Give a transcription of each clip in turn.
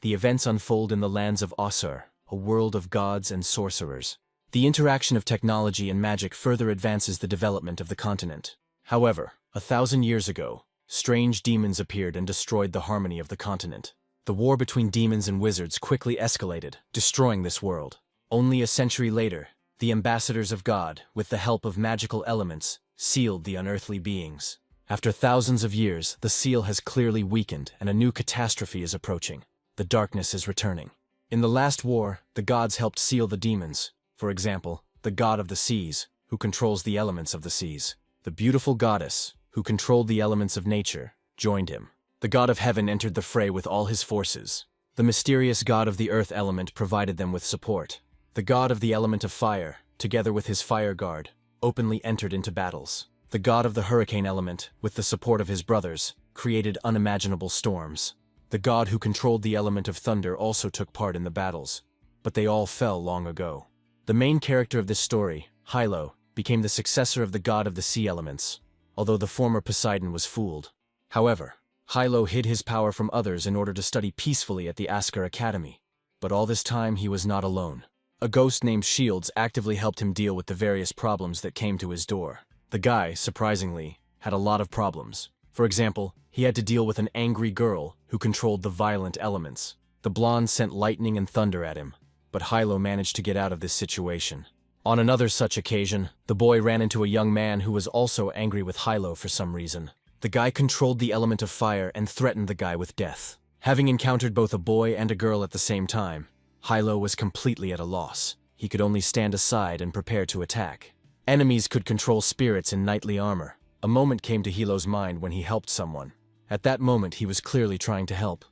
The events unfold in the lands of Asura, a world of gods and sorcerers. The interaction of technology and magic further advances the development of the continent. However, 1,000 years ago, strange demons appeared and destroyed the harmony of the continent. The war between demons and wizards quickly escalated, destroying this world. Only a century later, the ambassadors of God, with the help of magical elements, sealed the unearthly beings. After thousands of years, the seal has clearly weakened and a new catastrophe is approaching. The darkness is returning. In the last war, the gods helped seal the demons. For example, the god of the seas, who controls the elements of the seas. The beautiful goddess, who controlled the elements of nature, joined him. The god of heaven entered the fray with all his forces. The mysterious god of the earth element provided them with support. The god of the element of fire, together with his fire guard, openly entered into battles. The god of the hurricane element, with the support of his brothers, created unimaginable storms. The god who controlled the element of thunder also took part in the battles, but they all fell long ago. The main character of this story, Yahello, became the successor of the god of the sea elements, although the former Poseidon was fooled. However, Yahello hid his power from others in order to study peacefully at the Asura Academy. But all this time he was not alone. A ghost named Shields actively helped him deal with the various problems that came to his door. The guy, surprisingly, had a lot of problems. For example, he had to deal with an angry girl who controlled the violent elements. The blonde sent lightning and thunder at him, but Yahello managed to get out of this situation. On another such occasion, the boy ran into a young man who was also angry with Yahello for some reason. The guy controlled the element of fire and threatened the guy with death. Having encountered both a boy and a girl at the same time, Yahello was completely at a loss. He could only stand aside and prepare to attack. Enemies could control spirits in knightly armor. A moment came to Yahello's mind when he helped someone. At that moment he was clearly trying to help,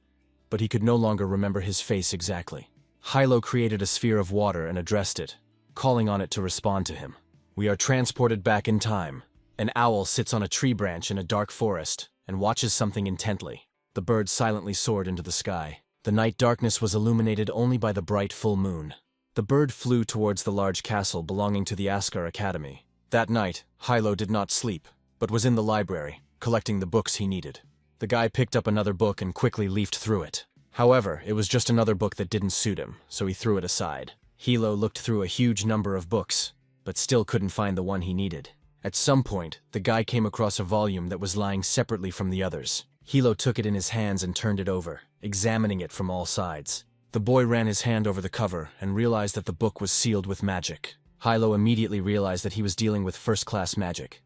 but he could no longer remember his face exactly. Yahello created a sphere of water and addressed it, calling on it to respond to him. We are transported back in time. An owl sits on a tree branch in a dark forest and watches something intently. The bird silently soared into the sky. The night darkness was illuminated only by the bright full moon. The bird flew towards the large castle belonging to the Asura Academy. That night, Yahello did not sleep, but was in the library, collecting the books he needed. The guy picked up another book and quickly leafed through it. However, it was just another book that didn't suit him, so he threw it aside. Yahello looked through a huge number of books, but still couldn't find the one he needed. At some point, the guy came across a volume that was lying separately from the others. Yahello took it in his hands and turned it over, examining it from all sides. The boy ran his hand over the cover and realized that the book was sealed with magic. Yahello immediately realized that he was dealing with first-class magic,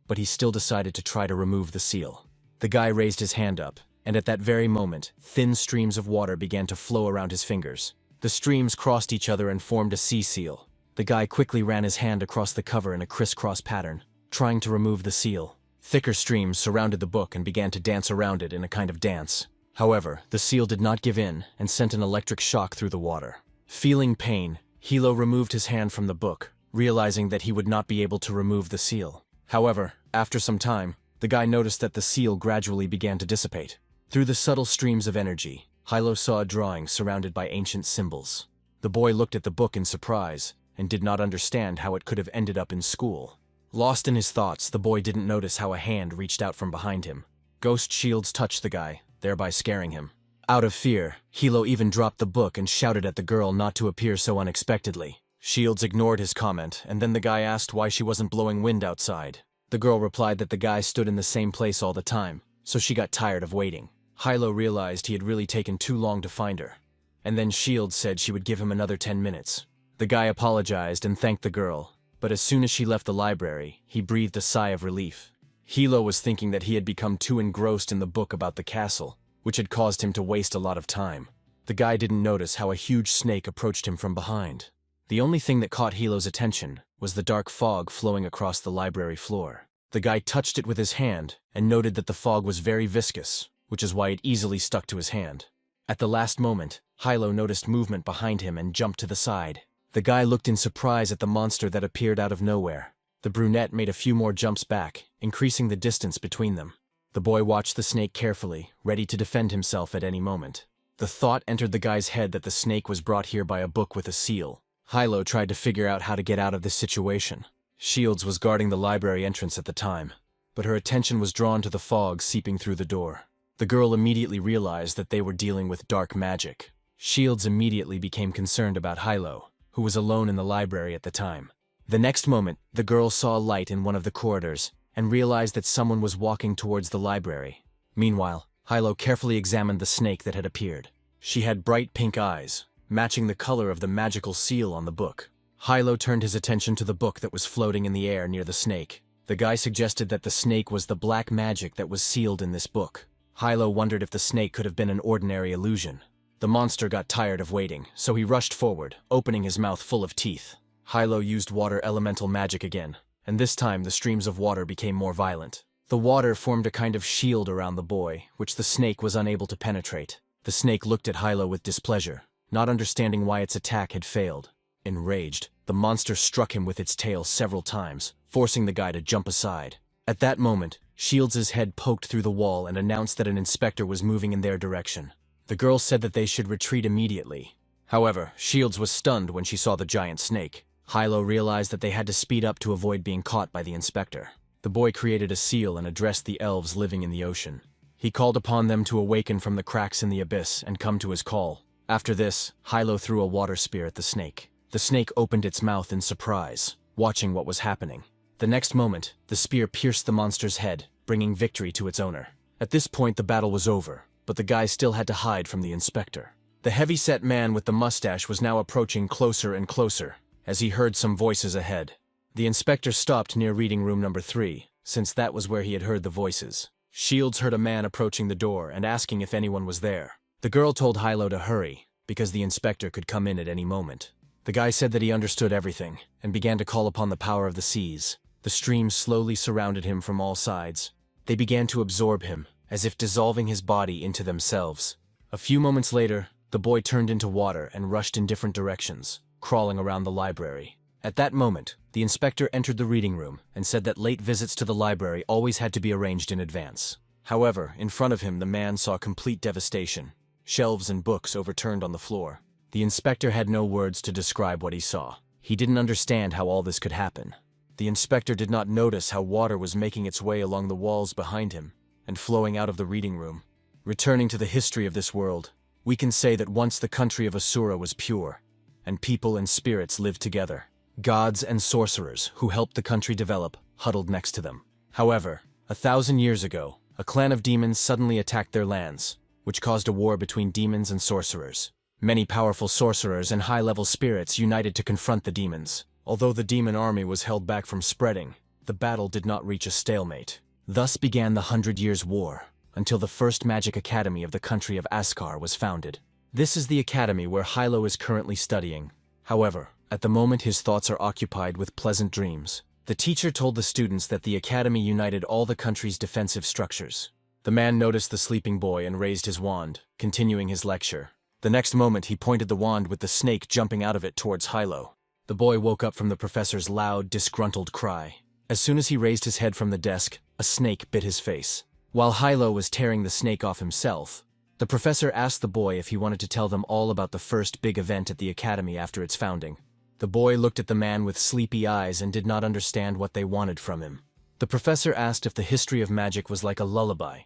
but he still decided to try to remove the seal. The guy raised his hand up, and at that very moment, thin streams of water began to flow around his fingers. The streams crossed each other and formed a sea seal. The guy quickly ran his hand across the cover in a crisscross pattern, trying to remove the seal. Thicker streams surrounded the book and began to dance around it in a kind of dance. However, the seal did not give in and sent an electric shock through the water. Feeling pain, Yahello removed his hand from the book, realizing that he would not be able to remove the seal. However, after some time, the guy noticed that the seal gradually began to dissipate. Through the subtle streams of energy, Yahello saw a drawing surrounded by ancient symbols. The boy looked at the book in surprise and did not understand how it could have ended up in school. Lost in his thoughts, the boy didn't notice how a hand reached out from behind him. Ghost shields touched the guy, thereby scaring him. Out of fear, Yahello even dropped the book and shouted at the girl not to appear so unexpectedly. Shields ignored his comment, and then the guy asked why she wasn't blowing wind outside. The girl replied that the guy stood in the same place all the time, so she got tired of waiting. Yahello realized he had really taken too long to find her, and then Shields said she would give him another 10 minutes. The guy apologized and thanked the girl, but as soon as she left the library, he breathed a sigh of relief. Yahello was thinking that he had become too engrossed in the book about the castle, which had caused him to waste a lot of time. The guy didn't notice how a huge snake approached him from behind. The only thing that caught Yahello's attention was the dark fog flowing across the library floor. The guy touched it with his hand and noted that the fog was very viscous, which is why it easily stuck to his hand. At the last moment, Yahello noticed movement behind him and jumped to the side. The guy looked in surprise at the monster that appeared out of nowhere. The brunette made a few more jumps back, increasing the distance between them. The boy watched the snake carefully, ready to defend himself at any moment. The thought entered the guy's head that the snake was brought here by a book with a seal. Yahello tried to figure out how to get out of this situation. Shields was guarding the library entrance at the time, but her attention was drawn to the fog seeping through the door. The girl immediately realized that they were dealing with dark magic. Shields immediately became concerned about Yahello, who was alone in the library at the time. The next moment, the girl saw a light in one of the corridors and realized that someone was walking towards the library. Meanwhile, Yahello carefully examined the snake that had appeared. She had bright pink eyes, matching the color of the magical seal on the book. Yahello turned his attention to the book that was floating in the air near the snake. The guy suggested that the snake was the black magic that was sealed in this book. Yahello wondered if the snake could have been an ordinary illusion. The monster got tired of waiting, so he rushed forward, opening his mouth full of teeth. Yahello used water elemental magic again, and this time the streams of water became more violent. The water formed a kind of shield around the boy, which the snake was unable to penetrate. The snake looked at Yahello with displeasure, not understanding why its attack had failed. Enraged, the monster struck him with its tail several times, forcing the guy to jump aside. At that moment, Shields' head poked through the wall and announced that an inspector was moving in their direction. The girl said that they should retreat immediately. However, Shields was stunned when she saw the giant snake. Yahello realized that they had to speed up to avoid being caught by the inspector. The boy created a seal and addressed the elves living in the ocean. He called upon them to awaken from the cracks in the abyss and come to his call. After this, Yahello threw a water spear at the snake. The snake opened its mouth in surprise, watching what was happening. The next moment, the spear pierced the monster's head, bringing victory to its owner. At this point, the battle was over, but the guy still had to hide from the inspector. The heavy-set man with the mustache was now approaching closer and closer, as he heard some voices ahead. The inspector stopped near reading room number 3, since that was where he had heard the voices. Shields heard a man approaching the door and asking if anyone was there. The girl told Yahello to hurry, because the inspector could come in at any moment. The guy said that he understood everything, and began to call upon the power of the seas. The streams slowly surrounded him from all sides. They began to absorb him, as if dissolving his body into themselves. A few moments later, the boy turned into water and rushed in different directions, crawling around the library. At that moment, the inspector entered the reading room and said that late visits to the library always had to be arranged in advance. However, in front of him the man saw complete devastation. Shelves and books overturned on the floor. The inspector had no words to describe what he saw. He didn't understand how all this could happen. The inspector did not notice how water was making its way along the walls behind him and flowing out of the reading room. Returning to the history of this world, we can say that once the country of Asura was pure, and people and spirits lived together. Gods and sorcerers who helped the country develop huddled next to them. However, 1,000 years ago, a clan of demons suddenly attacked their lands, which caused a war between demons and sorcerers. Many powerful sorcerers and high-level spirits united to confront the demons. Although the demon army was held back from spreading, the battle did not reach a stalemate. Thus began the 100 Years' War, until the first magic academy of the country of Askar was founded. This is the academy where Yahello is currently studying. However, at the moment his thoughts are occupied with pleasant dreams. The teacher told the students that the academy united all the country's defensive structures. The man noticed the sleeping boy and raised his wand, continuing his lecture. The next moment he pointed the wand with the snake jumping out of it towards Yahello. The boy woke up from the professor's loud, disgruntled cry. As soon as he raised his head from the desk, a snake bit his face. While Yahello was tearing the snake off himself, the professor asked the boy if he wanted to tell them all about the first big event at the academy after its founding. The boy looked at the man with sleepy eyes and did not understand what they wanted from him. The professor asked if the history of magic was like a lullaby,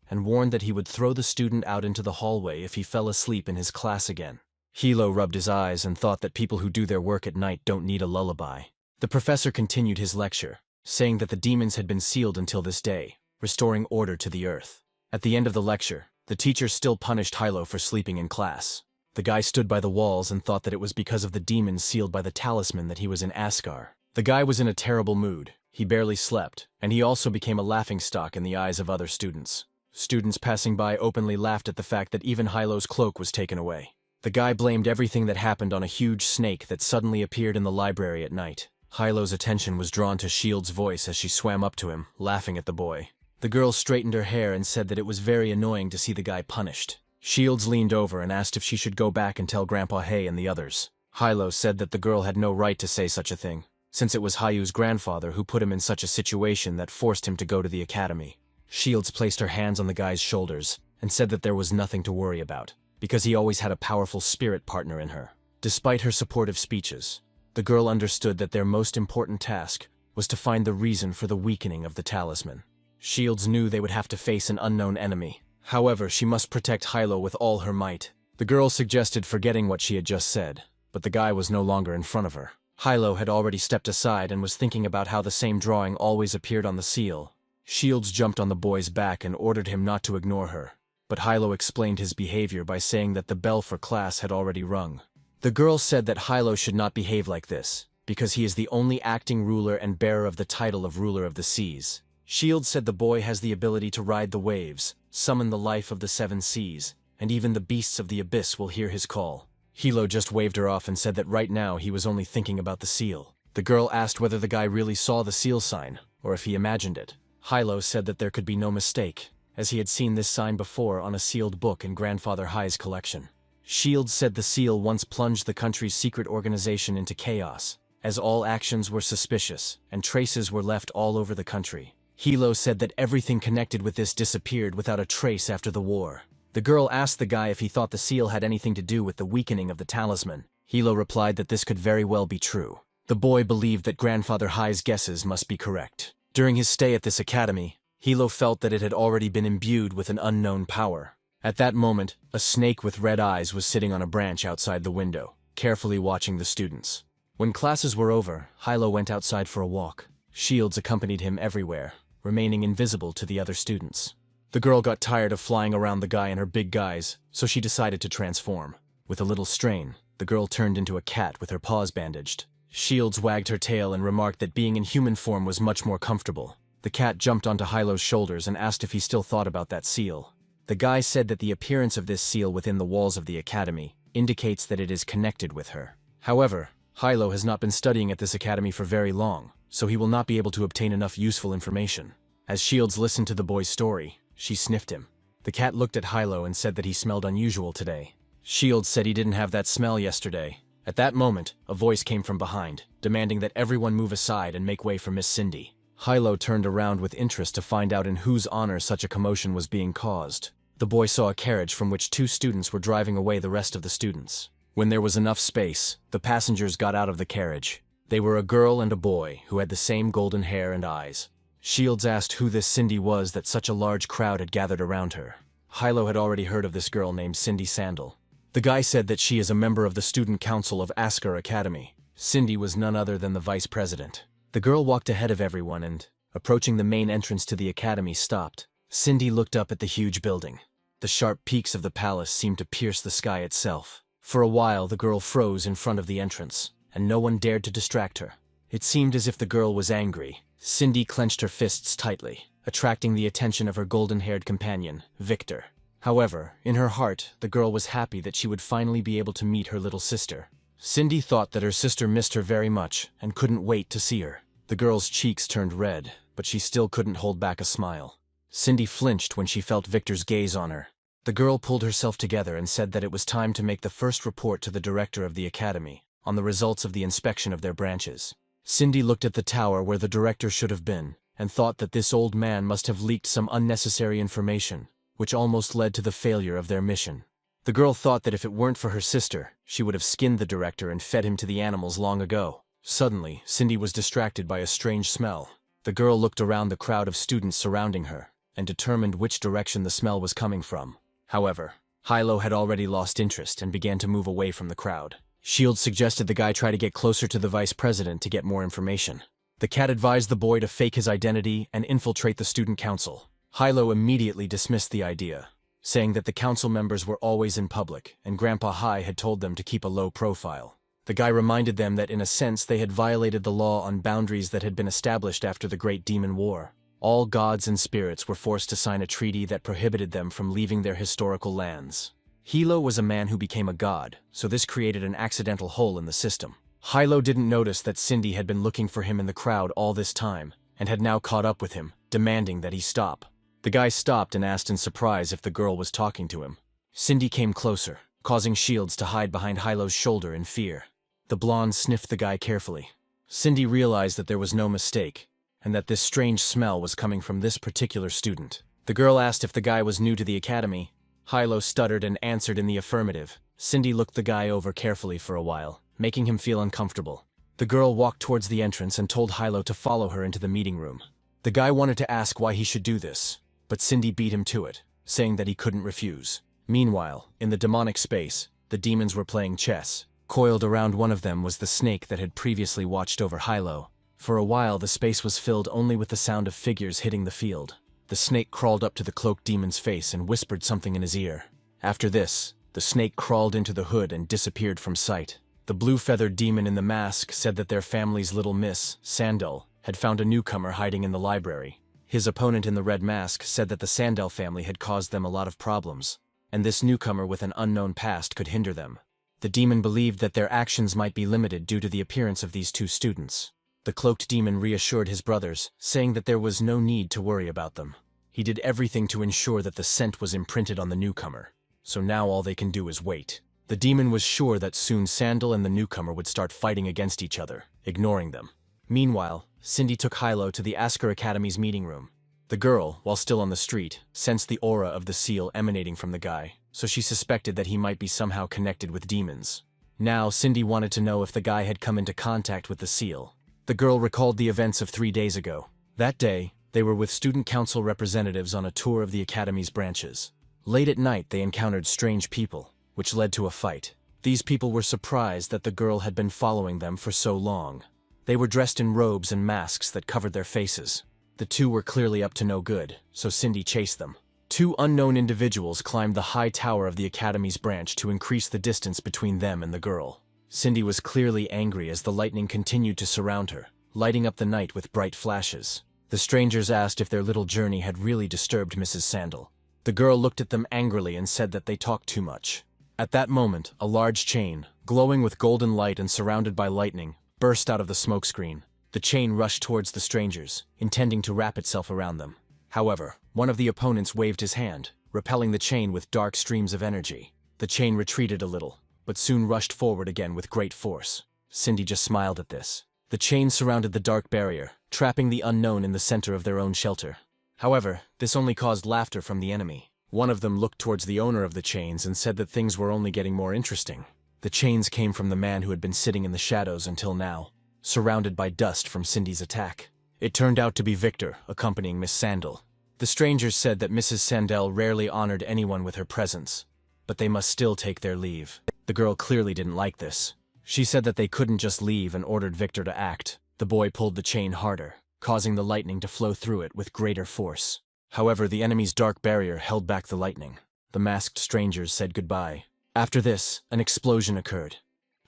and warned that he would throw the student out into the hallway if he fell asleep in his class again. Yahello rubbed his eyes and thought that people who do their work at night don't need a lullaby. The professor continued his lecture, saying that the demons had been sealed until this day, restoring order to the earth. At the end of the lecture, the teacher still punished Yahello for sleeping in class. The guy stood by the walls and thought that it was because of the demons sealed by the talisman that he was in Askar. The guy was in a terrible mood. He barely slept, and he also became a laughingstock in the eyes of other students. Students passing by openly laughed at the fact that even Yahello's cloak was taken away. The guy blamed everything that happened on a huge snake that suddenly appeared in the library at night. Yahello's attention was drawn to Shield's voice as she swam up to him, laughing at the boy. The girl straightened her hair and said that it was very annoying to see the guy punished. Shields leaned over and asked if she should go back and tell Grandpa Hay and the others. Yahello said that the girl had no right to say such a thing, since it was Hayu's grandfather who put him in such a situation that forced him to go to the academy. Shields placed her hands on the guy's shoulders and said that there was nothing to worry about, because he always had a powerful spirit partner in her. Despite her supportive speeches, the girl understood that their most important task was to find the reason for the weakening of the talisman. Shields knew they would have to face an unknown enemy. However, she must protect Yahello with all her might. The girl suggested forgetting what she had just said, but the guy was no longer in front of her. Yahello had already stepped aside and was thinking about how the same drawing always appeared on the seal. Shields jumped on the boy's back and ordered him not to ignore her, but Yahello explained his behavior by saying that the bell for class had already rung. The girl said that Yahello should not behave like this, because he is the only acting ruler and bearer of the title of ruler of the seas. Shields said the boy has the ability to ride the waves, summon the life of the seven seas, and even the beasts of the abyss will hear his call. Yahello just waved her off and said that right now he was only thinking about the seal. The girl asked whether the guy really saw the seal sign, or if he imagined it. Yahello said that there could be no mistake, as he had seen this sign before on a sealed book in Grandfather Hai's collection. Shields said the seal once plunged the country's secret organization into chaos, as all actions were suspicious, and traces were left all over the country. Yahello said that everything connected with this disappeared without a trace after the war. The girl asked the guy if he thought the seal had anything to do with the weakening of the talisman. Yahello replied that this could very well be true. The boy believed that Grandfather Hai's guesses must be correct. During his stay at this academy, Yahello felt that it had already been imbued with an unknown power. At that moment, a snake with red eyes was sitting on a branch outside the window, carefully watching the students. When classes were over, Yahello went outside for a walk. Shields accompanied him everywhere, remaining invisible to the other students. The girl got tired of flying around the guy in her big guise, so she decided to transform. With a little strain, the girl turned into a cat with her paws bandaged. Shields wagged her tail and remarked that being in human form was much more comfortable. The cat jumped onto Yahello's shoulders and asked if he still thought about that seal. The guy said that the appearance of this seal within the walls of the academy indicates that it is connected with her. However, Yahello has not been studying at this academy for very long, so he will not be able to obtain enough useful information. As Shields listened to the boy's story, she sniffed him. The cat looked at Yahello and said that he smelled unusual today. Shields said he didn't have that smell yesterday. At that moment, a voice came from behind, demanding that everyone move aside and make way for Miss Cindy. Yahello turned around with interest to find out in whose honor such a commotion was being caused. The boy saw a carriage from which two students were driving away the rest of the students. When there was enough space, the passengers got out of the carriage. They were a girl and a boy who had the same golden hair and eyes. Shields asked who this Cindy was that such a large crowd had gathered around her. Yahello had already heard of this girl named Cindy Sandal. The guy said that she is a member of the student council of Asura Academy. Cindy was none other than the vice president. The girl walked ahead of everyone and, approaching the main entrance to the academy, stopped. Cindy looked up at the huge building. The sharp peaks of the palace seemed to pierce the sky itself. For a while, the girl froze in front of the entrance, and no one dared to distract her. It seemed as if the girl was angry. Cindy clenched her fists tightly, attracting the attention of her golden-haired companion, Victor. However, in her heart, the girl was happy that she would finally be able to meet her little sister. Cindy thought that her sister missed her very much and couldn't wait to see her. The girl's cheeks turned red, but she still couldn't hold back a smile. Cindy flinched when she felt Victor's gaze on her. The girl pulled herself together and said that it was time to make the first report to the director of the academy on the results of the inspection of their branches. Cindy looked at the tower where the director should have been, and thought that this old man must have leaked some unnecessary information, which almost led to the failure of their mission. The girl thought that if it weren't for her sister, she would have skinned the director and fed him to the animals long ago. Suddenly, Cindy was distracted by a strange smell. The girl looked around the crowd of students surrounding her, and determined which direction the smell was coming from. However, Yahello had already lost interest and began to move away from the crowd. Shields suggested the guy try to get closer to the vice president to get more information. The cat advised the boy to fake his identity and infiltrate the student council. Yahello immediately dismissed the idea, saying that the council members were always in public, and Grandpa Hai had told them to keep a low profile. The guy reminded them that in a sense they had violated the law on boundaries that had been established after the Great Demon War. All gods and spirits were forced to sign a treaty that prohibited them from leaving their historical lands. Yahello was a man who became a god, so this created an accidental hole in the system. Yahello didn't notice that Cindy had been looking for him in the crowd all this time, and had now caught up with him, demanding that he stop. The guy stopped and asked in surprise if the girl was talking to him. Cindy came closer, causing Shields to hide behind Yahello's shoulder in fear. The blonde sniffed the guy carefully. Cindy realized that there was no mistake, and that this strange smell was coming from this particular student. The girl asked if the guy was new to the academy. Yahello stuttered and answered in the affirmative. Cindy looked the guy over carefully for a while, making him feel uncomfortable. The girl walked towards the entrance and told Yahello to follow her into the meeting room. The guy wanted to ask why he should do this, but Cindy beat him to it. saying that he couldn't refuse. Meanwhile, in the demonic space, the demons were playing chess. Coiled around one of them was the snake that had previously watched over Yahello. For a while, the space was filled only with the sound of figures hitting the field. The snake crawled up to the cloaked demon's face and whispered something in his ear. After this, the snake crawled into the hood and disappeared from sight. The blue-feathered demon in the mask said that their family's little miss, Sandal, had found a newcomer hiding in the library. His opponent in the red mask said that the Sandal family had caused them a lot of problems, and this newcomer with an unknown past could hinder them. The demon believed that their actions might be limited due to the appearance of these two students. The cloaked demon reassured his brothers, saying that there was no need to worry about them. He did everything to ensure that the scent was imprinted on the newcomer, so now all they can do is wait. The demon was sure that soon Sandal and the newcomer would start fighting against each other, ignoring them. Meanwhile, Cindy took Yahello to the Asura Academy's meeting room. The girl, while still on the street, sensed the aura of the seal emanating from the guy, so she suspected that he might be somehow connected with demons. Now, Cindy wanted to know if the guy had come into contact with the seal. The girl recalled the events of 3 days ago. That day, they were with student council representatives on a tour of the academy's branches. Late at night, they encountered strange people, which led to a fight. These people were surprised that the girl had been following them for so long. They were dressed in robes and masks that covered their faces. The two were clearly up to no good, so Cindy chased them. 2 unknown individuals climbed the high tower of the academy's branch to increase the distance between them and the girl. Cindy was clearly angry as the lightning continued to surround her, lighting up the night with bright flashes. The strangers asked if their little journey had really disturbed Mrs. Sandal. The girl looked at them angrily and said that they talked too much. At that moment, a large chain, glowing with golden light and surrounded by lightning, burst out of the smokescreen. The chain rushed towards the strangers, intending to wrap itself around them. However, one of the opponents waved his hand, repelling the chain with dark streams of energy. The chain retreated a little, but soon rushed forward again with great force. Cindy just smiled at this. The chain surrounded the dark barrier, trapping the unknown in the center of their own shelter. However, this only caused laughter from the enemy. One of them looked towards the owner of the chains and said that things were only getting more interesting. The chains came from the man who had been sitting in the shadows until now, surrounded by dust from Cindy's attack. It turned out to be Victor, accompanying Miss Sandal. The strangers said that Mrs. Sandal rarely honored anyone with her presence, but they must still take their leave. The girl clearly didn't like this. She said that they couldn't just leave and ordered Victor to act. The boy pulled the chain harder, causing the lightning to flow through it with greater force. However, the enemy's dark barrier held back the lightning. The masked strangers said goodbye. After this, an explosion occurred,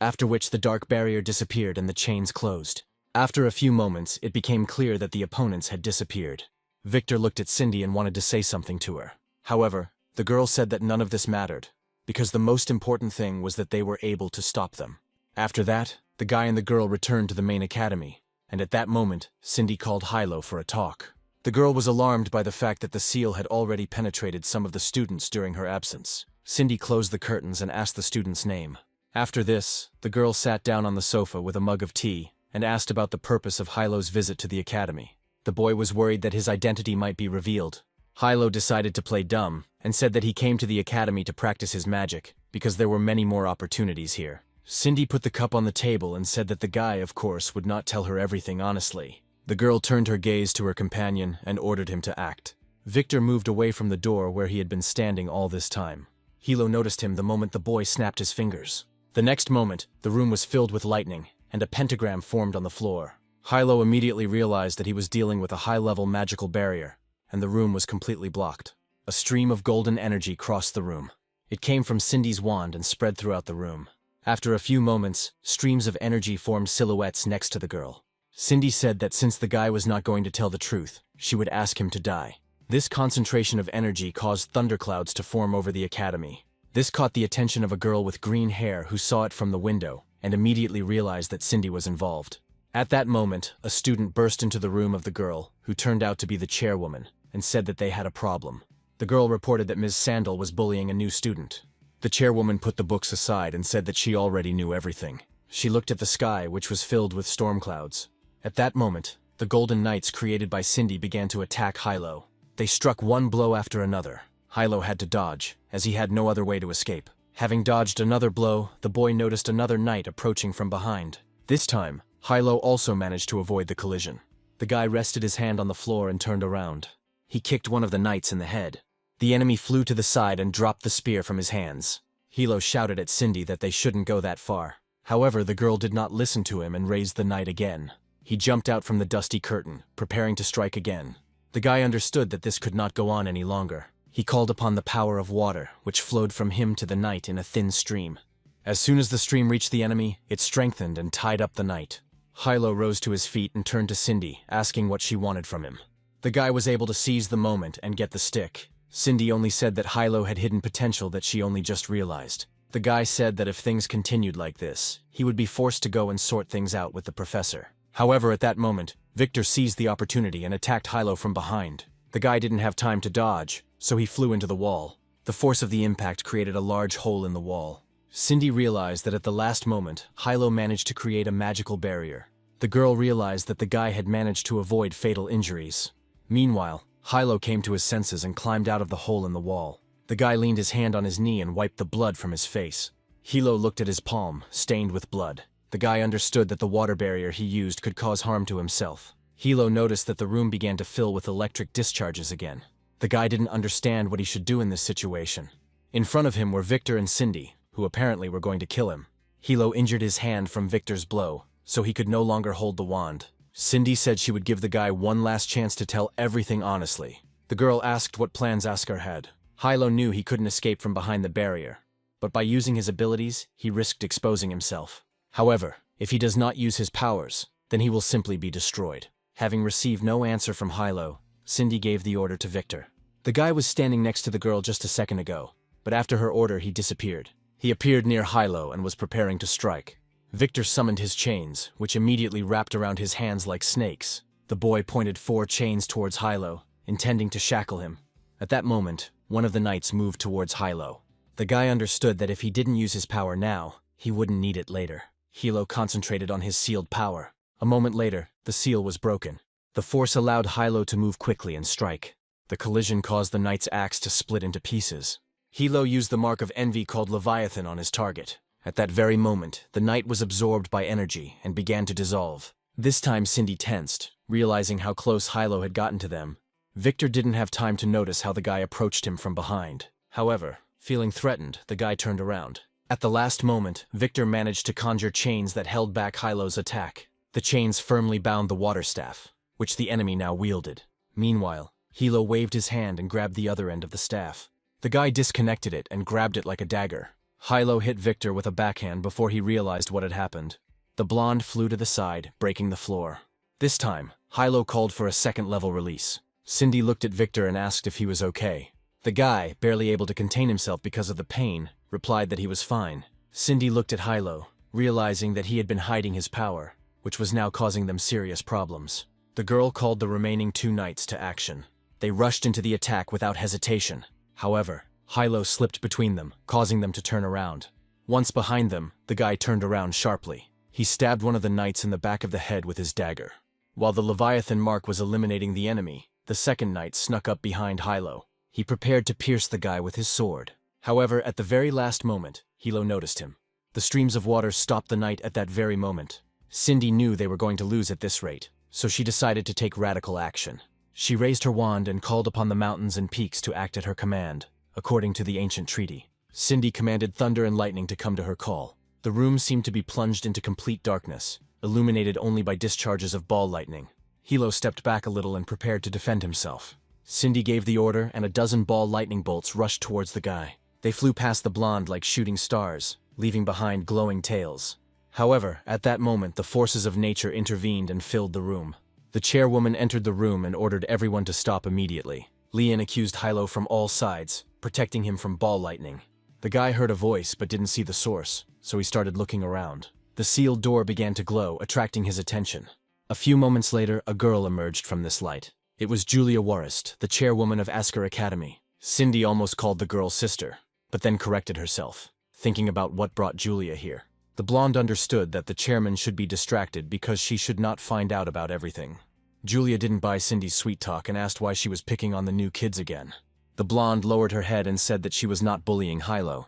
after which the dark barrier disappeared and the chains closed. After a few moments, it became clear that the opponents had disappeared. Victor looked at Cindy and wanted to say something to her. However, the girl said that none of this mattered, because the most important thing was that they were able to stop them. After that, the guy and the girl returned to the main academy, and at that moment, Cindy called Yahello for a talk. The girl was alarmed by the fact that the seal had already penetrated some of the students during her absence. Cindy closed the curtains and asked the student's name. After this, the girl sat down on the sofa with a mug of tea and asked about the purpose of Yahello's visit to the academy. The boy was worried that his identity might be revealed. Yahello decided to play dumb and said that he came to the academy to practice his magic because there were many more opportunities here. Cindy put the cup on the table and said that the guy, of course, would not tell her everything honestly. The girl turned her gaze to her companion and ordered him to act. Victor moved away from the door where he had been standing all this time. Yahello noticed him the moment the boy snapped his fingers. The next moment, the room was filled with lightning, and a pentagram formed on the floor. Yahello immediately realized that he was dealing with a high-level magical barrier, and the room was completely blocked. A stream of golden energy crossed the room. It came from Cindy's wand and spread throughout the room. After a few moments, streams of energy formed silhouettes next to the girl. Cindy said that since the guy was not going to tell the truth, she would ask him to die. This concentration of energy caused thunderclouds to form over the academy. This caught the attention of a girl with green hair who saw it from the window and immediately realized that Cindy was involved. At that moment, a student burst into the room of the girl, who turned out to be the chairwoman, and said that they had a problem. The girl reported that Ms. Sandal was bullying a new student. The chairwoman put the books aside and said that she already knew everything. She looked at the sky, which was filled with storm clouds. At that moment, the golden knights created by Cindy began to attack Yahello. They struck one blow after another. Yahello had to dodge, as he had no other way to escape. Having dodged another blow, the boy noticed another knight approaching from behind. This time, Yahello also managed to avoid the collision. The guy rested his hand on the floor and turned around. He kicked one of the knights in the head. The enemy flew to the side and dropped the spear from his hands. Yahello shouted at Cindy that they shouldn't go that far. However, the girl did not listen to him and raised the knight again. He jumped out from the dusty curtain, preparing to strike again. The guy understood that this could not go on any longer. He called upon the power of water, which flowed from him to the knight in a thin stream. As soon as the stream reached the enemy, it strengthened and tied up the knight. Yahello rose to his feet and turned to Cindy, asking what she wanted from him. The guy was able to seize the moment and get the stick. Cindy only said that Yahello had hidden potential that she only just realized. The guy said that if things continued like this, he would be forced to go and sort things out with the professor. However, at that moment, Victor seized the opportunity and attacked Yahello from behind. The guy didn't have time to dodge, so he flew into the wall. The force of the impact created a large hole in the wall. Cindy realized that at the last moment, Yahello managed to create a magical barrier. The girl realized that the guy had managed to avoid fatal injuries. Meanwhile, Yahello came to his senses and climbed out of the hole in the wall. The guy leaned his hand on his knee and wiped the blood from his face. Yahello looked at his palm, stained with blood. The guy understood that the water barrier he used could cause harm to himself. Yahello noticed that the room began to fill with electric discharges again. The guy didn't understand what he should do in this situation. In front of him were Victor and Cindy, who apparently were going to kill him. Yahello injured his hand from Victor's blow, so he could no longer hold the wand. Cindy said she would give the guy one last chance to tell everything honestly. The girl asked what plans Asura had. Yahello knew he couldn't escape from behind the barrier, but by using his abilities, he risked exposing himself. However, if he does not use his powers, then he will simply be destroyed. Having received no answer from Yahello, Cindy gave the order to Victor. The guy was standing next to the girl just a second ago, but after her order he disappeared. He appeared near Yahello and was preparing to strike. Victor summoned his chains, which immediately wrapped around his hands like snakes. The boy pointed 4 chains towards Yahello, intending to shackle him. At that moment, one of the knights moved towards Yahello. The guy understood that if he didn't use his power now, he wouldn't need it later. Yahello concentrated on his sealed power. A moment later, the seal was broken. The force allowed Yahello to move quickly and strike. The collision caused the knight's axe to split into pieces. Yahello used the mark of envy called Leviathan on his target. At that very moment, the knight was absorbed by energy and began to dissolve. This time Cindy tensed, realizing how close Yahello had gotten to them. Victor didn't have time to notice how the guy approached him from behind. However, feeling threatened, the guy turned around. At the last moment, Victor managed to conjure chains that held back Yahello's attack. The chains firmly bound the water staff, which the enemy now wielded. Meanwhile, Yahello waved his hand and grabbed the other end of the staff. The guy disconnected it and grabbed it like a dagger. Yahello hit Victor with a backhand before he realized what had happened. The blonde flew to the side, breaking the floor. This time, Yahello called for a second-level release. Cindy looked at Victor and asked if he was okay. The guy, barely able to contain himself because of the pain, replied that he was fine. Cindy looked at Yahello, realizing that he had been hiding his power, which was now causing them serious problems. The girl called the remaining 2 knights to action. They rushed into the attack without hesitation. However, Yahello slipped between them, causing them to turn around. Once behind them, the guy turned around sharply. He stabbed one of the knights in the back of the head with his dagger. While the Leviathan mark was eliminating the enemy, the second knight snuck up behind Yahello. He prepared to pierce the guy with his sword. However, at the very last moment, Yahello noticed him. The streams of water stopped the knight at that very moment. Cindy knew they were going to lose at this rate, so she decided to take radical action. She raised her wand and called upon the mountains and peaks to act at her command, according to the ancient treaty. Cindy commanded thunder and lightning to come to her call. The room seemed to be plunged into complete darkness, illuminated only by discharges of ball lightning. Yahello stepped back a little and prepared to defend himself. Cindy gave the order and a dozen ball lightning bolts rushed towards the guy. They flew past the blonde like shooting stars, leaving behind glowing tails. However, at that moment the forces of nature intervened and filled the room. The chairwoman entered the room and ordered everyone to stop immediately. Leon accused Yahello from all sides, protecting him from ball lightning. The guy heard a voice but didn't see the source, so he started looking around. The sealed door began to glow, attracting his attention. A few moments later, a girl emerged from this light. It was Julia Warist, the chairwoman of Asura Academy. Cindy almost called the girl sister, but then corrected herself, thinking about what brought Julia here. The blonde understood that the chairman should be distracted because she should not find out about everything. Julia didn't buy Cindy's sweet talk and asked why she was picking on the new kids again. The blonde lowered her head and said that she was not bullying Yahello,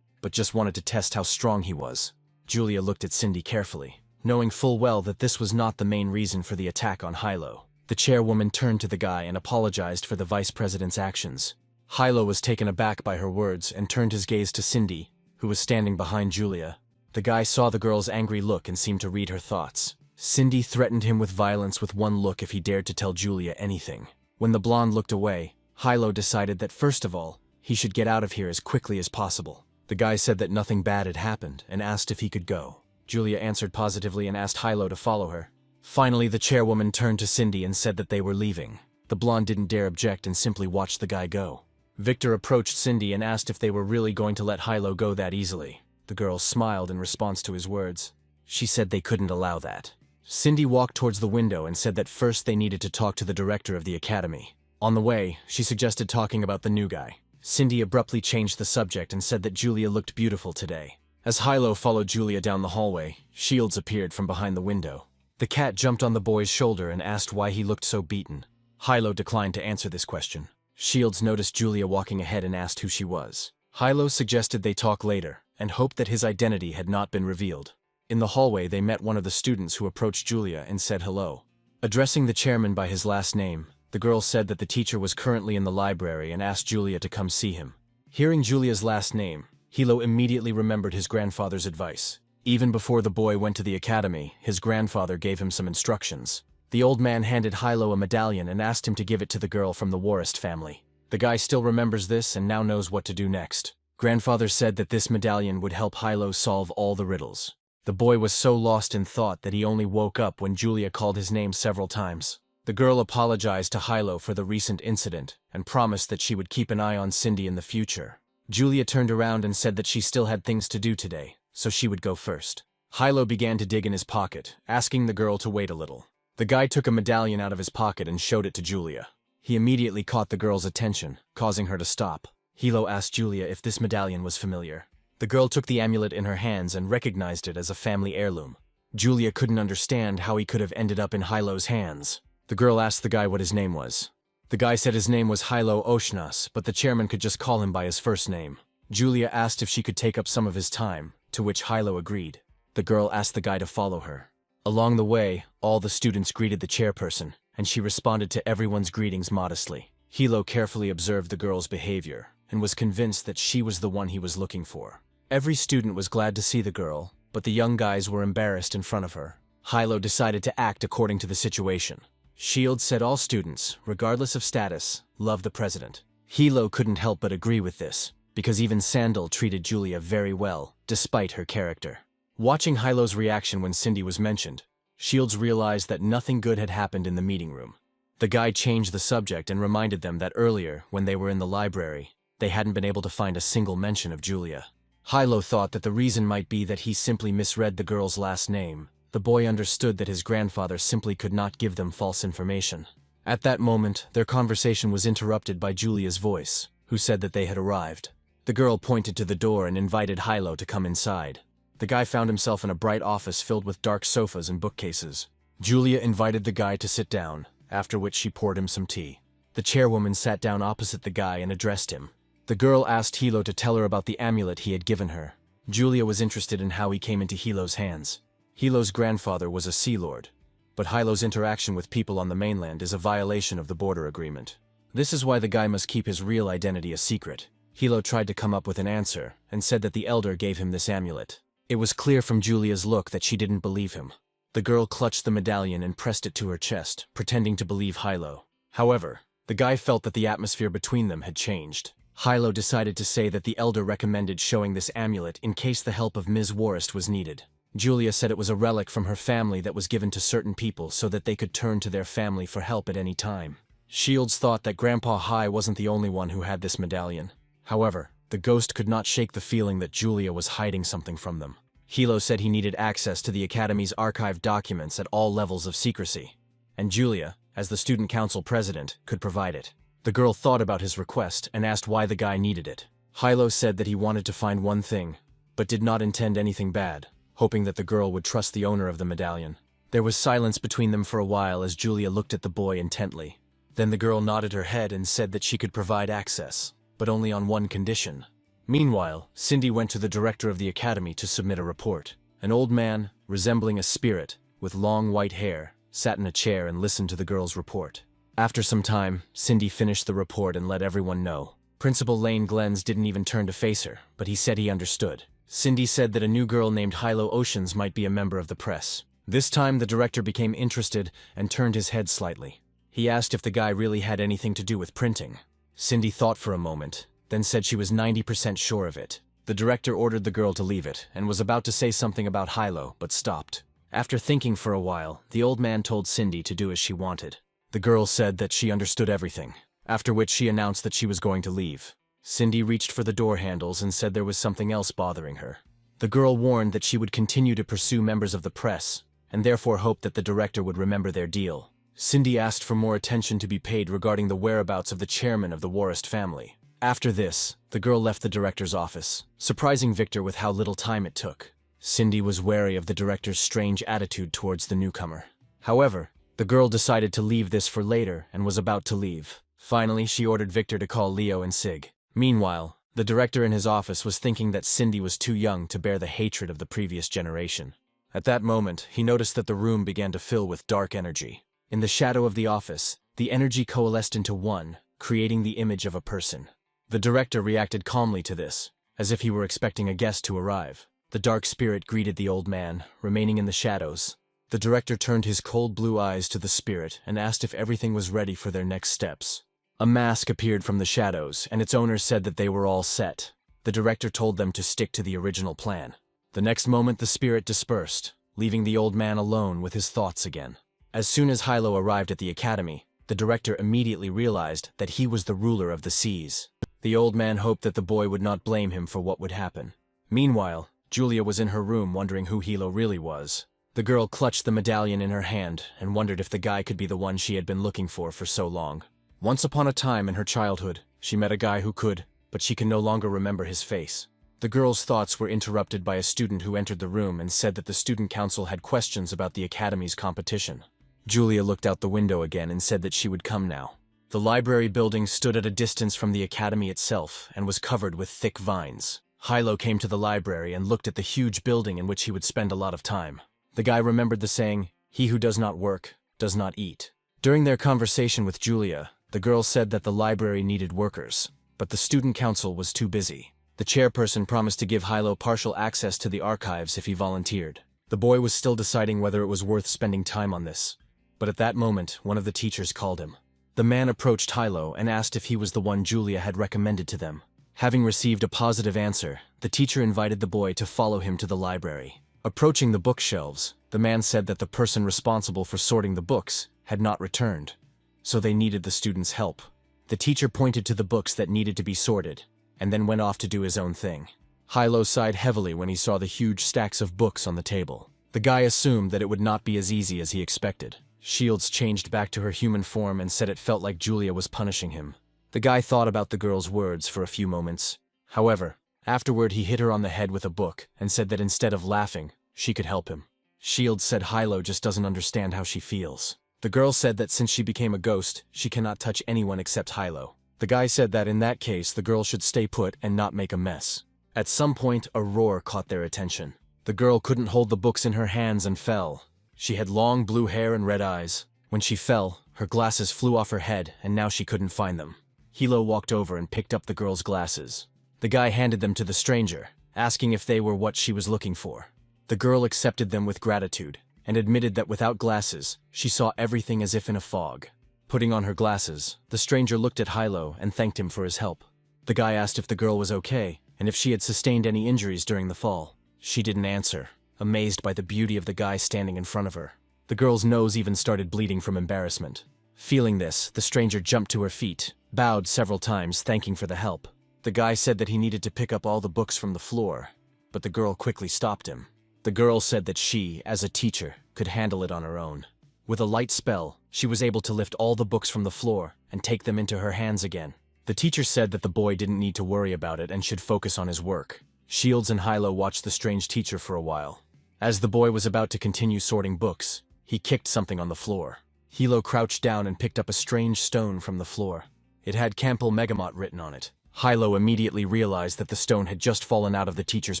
but just wanted to test how strong he was. Julia looked at Cindy carefully, knowing full well that this was not the main reason for the attack on Yahello. The chairwoman turned to the guy and apologized for the vice president's actions. Yahello was taken aback by her words and turned his gaze to Cindy, who was standing behind Julia. The guy saw the girl's angry look and seemed to read her thoughts. Cindy threatened him with violence with one look if he dared to tell Julia anything. When the blonde looked away, Yahello decided that first of all, he should get out of here as quickly as possible. The guy said that nothing bad had happened and asked if he could go. Julia answered positively and asked Yahello to follow her. Finally, the chairwoman turned to Cindy and said that they were leaving. The blonde didn't dare object and simply watched the guy go. Victor approached Cindy and asked if they were really going to let Yahello go that easily. The girl smiled in response to his words. She said they couldn't allow that. Cindy walked towards the window and said that first they needed to talk to the director of the academy. On the way, she suggested talking about the new guy. Cindy abruptly changed the subject and said that Julia looked beautiful today. As Yahello followed Julia down the hallway, Shields appeared from behind the window. The cat jumped on the boy's shoulder and asked why he looked so beaten. Yahello declined to answer this question. Shields noticed Julia walking ahead and asked who she was. Yahello suggested they talk later, and hoped that his identity had not been revealed. In the hallway they met one of the students who approached Julia and said hello. Addressing the chairman by his last name, the girl said that the teacher was currently in the library and asked Julia to come see him. Hearing Julia's last name, Yahello immediately remembered his grandfather's advice. Even before the boy went to the academy, his grandfather gave him some instructions. The old man handed Yahello a medallion and asked him to give it to the girl from the Warist family. The guy still remembers this and now knows what to do next. Grandfather said that this medallion would help Yahello solve all the riddles. The boy was so lost in thought that he only woke up when Julia called his name several times. The girl apologized to Yahello for the recent incident and promised that she would keep an eye on Cindy in the future. Julia turned around and said that she still had things to do today, so she would go first. Yahello began to dig in his pocket, asking the girl to wait a little. The guy took a medallion out of his pocket and showed it to Julia. He immediately caught the girl's attention, causing her to stop. Yahello asked Julia if this medallion was familiar. The girl took the amulet in her hands and recognized it as a family heirloom. Julia couldn't understand how he could have ended up in Yahello's hands. The girl asked the guy what his name was. The guy said his name was Yahello Oshnas, but the chairman could just call him by his first name. Julia asked if she could take up some of his time, to which Yahello agreed. The girl asked the guy to follow her. Along the way, all the students greeted the chairperson, and she responded to everyone's greetings modestly. Yahello carefully observed the girl's behavior, and was convinced that she was the one he was looking for. Every student was glad to see the girl, but the young guys were embarrassed in front of her. Yahello decided to act according to the situation. Shields said all students, regardless of status, love the president. Yahello couldn't help but agree with this, because even Sandal treated Julia very well, despite her character. Watching Yahello's reaction when Cindy was mentioned, Shields realized that nothing good had happened in the meeting room. The guy changed the subject and reminded them that earlier, when they were in the library, they hadn't been able to find a single mention of Julia. Yahello thought that the reason might be that he simply misread the girl's last name. The boy understood that his grandfather simply could not give them false information. At that moment, their conversation was interrupted by Julia's voice, who said that they had arrived. The girl pointed to the door and invited Yahello to come inside. The guy found himself in a bright office filled with dark sofas and bookcases. Julia invited the guy to sit down, after which she poured him some tea. The chairwoman sat down opposite the guy and addressed him. The girl asked Yahello to tell her about the amulet he had given her. Julia was interested in how he came into Yahello's hands. Yahello's grandfather was a sea lord, but Yahello's interaction with people on the mainland is a violation of the border agreement. This is why the guy must keep his real identity a secret. Yahello tried to come up with an answer, and said that the elder gave him this amulet. It was clear from Julia's look that she didn't believe him. The girl clutched the medallion and pressed it to her chest, pretending to believe Yahello. However, the guy felt that the atmosphere between them had changed. Yahello decided to say that the elder recommended showing this amulet in case the help of Ms. Warist was needed. Julia said it was a relic from her family that was given to certain people so that they could turn to their family for help at any time. Shields thought that Grandpa High wasn't the only one who had this medallion. However, the ghost could not shake the feeling that Julia was hiding something from them. Yahello said he needed access to the Academy's archived documents at all levels of secrecy, and Julia, as the student council president, could provide it. The girl thought about his request and asked why the guy needed it. Yahello said that he wanted to find one thing, but did not intend anything bad, hoping that the girl would trust the owner of the medallion. There was silence between them for a while as Julia looked at the boy intently. Then the girl nodded her head and said that she could provide access, but only on one condition. Meanwhile, Cindy went to the director of the academy to submit a report. An old man, resembling a spirit, with long white hair, sat in a chair and listened to the girl's report. After some time, Cindy finished the report and let everyone know. Principal Lane Glens didn't even turn to face her, but he said he understood. Cindy said that a new girl named Yahello Oceans might be a member of the press. This time the director became interested and turned his head slightly. He asked if the guy really had anything to do with printing. Cindy thought for a moment, then said she was 90% sure of it. The director ordered the girl to leave it, and was about to say something about Yahello, but stopped. After thinking for a while, the old man told Cindy to do as she wanted. The girl said that she understood everything, after which she announced that she was going to leave. Cindy reached for the door handles and said there was something else bothering her. The girl warned that she would continue to pursue members of the press, and therefore hoped that the director would remember their deal. Cindy asked for more attention to be paid regarding the whereabouts of the chairman of the Warist family. After this, the girl left the director's office, surprising Victor with how little time it took. Cindy was wary of the director's strange attitude towards the newcomer. However, the girl decided to leave this for later and was about to leave. Finally, she ordered Victor to call Leo and Sig. Meanwhile, the director in his office was thinking that Cindy was too young to bear the hatred of the previous generation. At that moment, he noticed that the room began to fill with dark energy. In the shadow of the office, the energy coalesced into one, creating the image of a person. The director reacted calmly to this, as if he were expecting a guest to arrive. The dark spirit greeted the old man, remaining in the shadows. The director turned his cold blue eyes to the spirit and asked if everything was ready for their next steps. A mask appeared from the shadows, and its owner said that they were all set. The director told them to stick to the original plan. The next moment the spirit dispersed, leaving the old man alone with his thoughts again. As soon as Yahello arrived at the academy, the director immediately realized that he was the ruler of the seas. The old man hoped that the boy would not blame him for what would happen. Meanwhile, Julia was in her room wondering who Yahello really was. The girl clutched the medallion in her hand and wondered if the guy could be the one she had been looking for so long. Once upon a time in her childhood, she met a guy who could, but she can no longer remember his face. The girl's thoughts were interrupted by a student who entered the room and said that the student council had questions about the academy's competition. Julia looked out the window again and said that she would come now. The library building stood at a distance from the academy itself and was covered with thick vines. Yahello came to the library and looked at the huge building in which he would spend a lot of time. The guy remembered the saying, "He who does not work, does not eat." During their conversation with Julia, the girl said that the library needed workers, but the student council was too busy. The chairperson promised to give Yahello partial access to the archives if he volunteered. The boy was still deciding whether it was worth spending time on this. But at that moment, one of the teachers called him. The man approached Yahello and asked if he was the one Julia had recommended to them. Having received a positive answer, the teacher invited the boy to follow him to the library. Approaching the bookshelves, the man said that the person responsible for sorting the books had not returned, so they needed the students' help. The teacher pointed to the books that needed to be sorted, and then went off to do his own thing. Yahello sighed heavily when he saw the huge stacks of books on the table. The guy assumed that it would not be as easy as he expected. Shields changed back to her human form and said it felt like Julia was punishing him. The guy thought about the girl's words for a few moments. However, afterward he hit her on the head with a book and said that instead of laughing, she could help him. Shields said Yahello just doesn't understand how she feels. The girl said that since she became a ghost, she cannot touch anyone except Yahello. The guy said that in that case the girl should stay put and not make a mess. At some point, a roar caught their attention. The girl couldn't hold the books in her hands and fell. She had long blue hair and red eyes. When she fell, her glasses flew off her head and now she couldn't find them. Yahello walked over and picked up the girl's glasses. The guy handed them to the stranger, asking if they were what she was looking for. The girl accepted them with gratitude and admitted that without glasses, she saw everything as if in a fog. Putting on her glasses, the stranger looked at Yahello and thanked him for his help. The guy asked if the girl was okay and if she had sustained any injuries during the fall. She didn't answer, amazed by the beauty of the guy standing in front of her. The girl's nose even started bleeding from embarrassment. Feeling this, the stranger jumped to her feet, bowed several times, thanking for the help. The guy said that he needed to pick up all the books from the floor, but the girl quickly stopped him. The girl said that she, as a teacher, could handle it on her own. With a light spell, she was able to lift all the books from the floor and take them into her hands again. The teacher said that the boy didn't need to worry about it and should focus on his work. Shields and Yahello watched the strange teacher for a while. As the boy was about to continue sorting books, he kicked something on the floor. Yahello crouched down and picked up a strange stone from the floor. It had Campbell Megamot written on it. Yahello immediately realized that the stone had just fallen out of the teacher's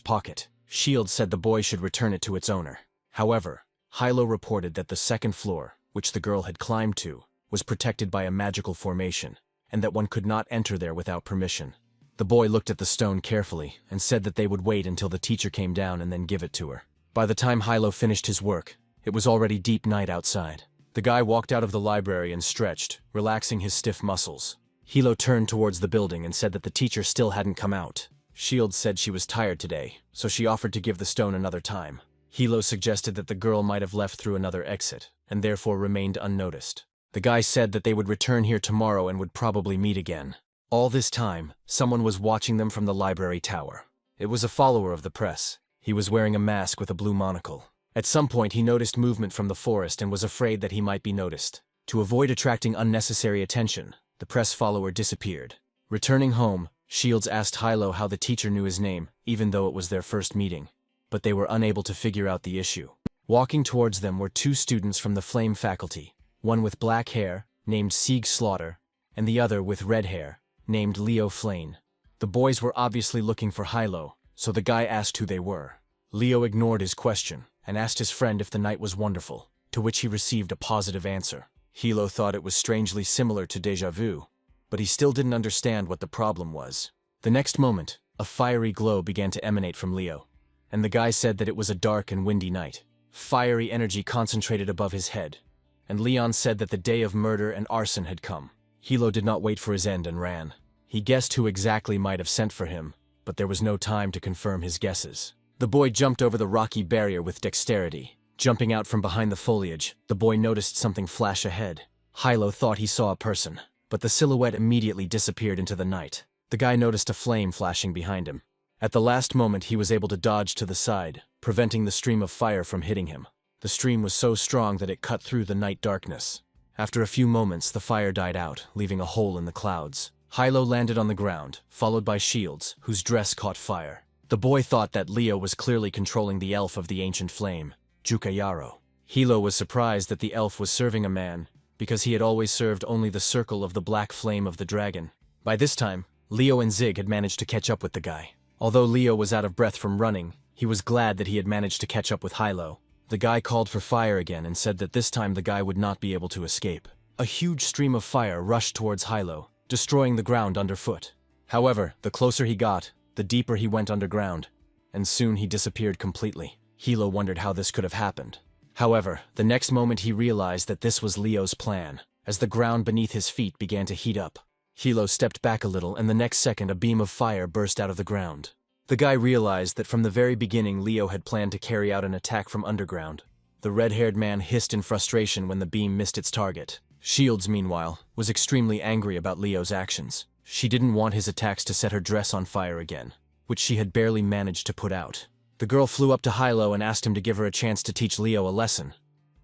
pocket. Shields said the boy should return it to its owner. However, Yahello reported that the second floor, which the girl had climbed to, was protected by a magical formation, and that one could not enter there without permission. The boy looked at the stone carefully and said that they would wait until the teacher came down and then give it to her. By the time Yahello finished his work, it was already deep night outside. The guy walked out of the library and stretched, relaxing his stiff muscles. Yahello turned towards the building and said that the teacher still hadn't come out. Shields said she was tired today, so she offered to give the stone another time. Yahello suggested that the girl might have left through another exit, and therefore remained unnoticed. The guy said that they would return here tomorrow and would probably meet again. All this time, someone was watching them from the library tower. It was a follower of the press. He was wearing a mask with a blue monocle. At some point he noticed movement from the forest and was afraid that he might be noticed. To avoid attracting unnecessary attention, the press follower disappeared. Returning home, Shields asked Yahello how the teacher knew his name, even though it was their first meeting. But they were unable to figure out the issue. Walking towards them were two students from the Flame faculty, one with black hair, named Sieg Slaughter, and the other with red hair, named Leo Flane. The boys were obviously looking for Yahello, so the guy asked who they were. Leo ignored his question and asked his friend if the night was wonderful, to which he received a positive answer. Yahello thought it was strangely similar to déjà vu, but he still didn't understand what the problem was. The next moment, a fiery glow began to emanate from Leo, and the guy said that it was a dark and windy night. Fiery energy concentrated above his head, and Leon said that the day of murder and arson had come. Yahello did not wait for his end and ran. He guessed who exactly might have sent for him, but there was no time to confirm his guesses. The boy jumped over the rocky barrier with dexterity. Jumping out from behind the foliage, the boy noticed something flash ahead. Yahello thought he saw a person, but the silhouette immediately disappeared into the night. The guy noticed a flame flashing behind him. At the last moment he was able to dodge to the side, preventing the stream of fire from hitting him. The stream was so strong that it cut through the night darkness. After a few moments, the fire died out, leaving a hole in the clouds. Yahello landed on the ground, followed by Shields, whose dress caught fire. The boy thought that Leo was clearly controlling the elf of the ancient flame, Jukayaro. Yahello was surprised that the elf was serving a man, because he had always served only the circle of the black flame of the dragon. By this time, Leo and Zig had managed to catch up with the guy. Although Leo was out of breath from running, he was glad that he had managed to catch up with Yahello. The guy called for fire again and said that this time the guy would not be able to escape. A huge stream of fire rushed towards Yahello, destroying the ground underfoot. However, the closer he got, the deeper he went underground, and soon he disappeared completely. Yahello wondered how this could have happened. However, the next moment he realized that this was Leo's plan, as the ground beneath his feet began to heat up. Yahello stepped back a little, and the next second a beam of fire burst out of the ground. The guy realized that from the very beginning Leo had planned to carry out an attack from underground. The red-haired man hissed in frustration when the beam missed its target. Shields, meanwhile, was extremely angry about Leo's actions. She didn't want his attacks to set her dress on fire again, which she had barely managed to put out. The girl flew up to Yahello and asked him to give her a chance to teach Leo a lesson,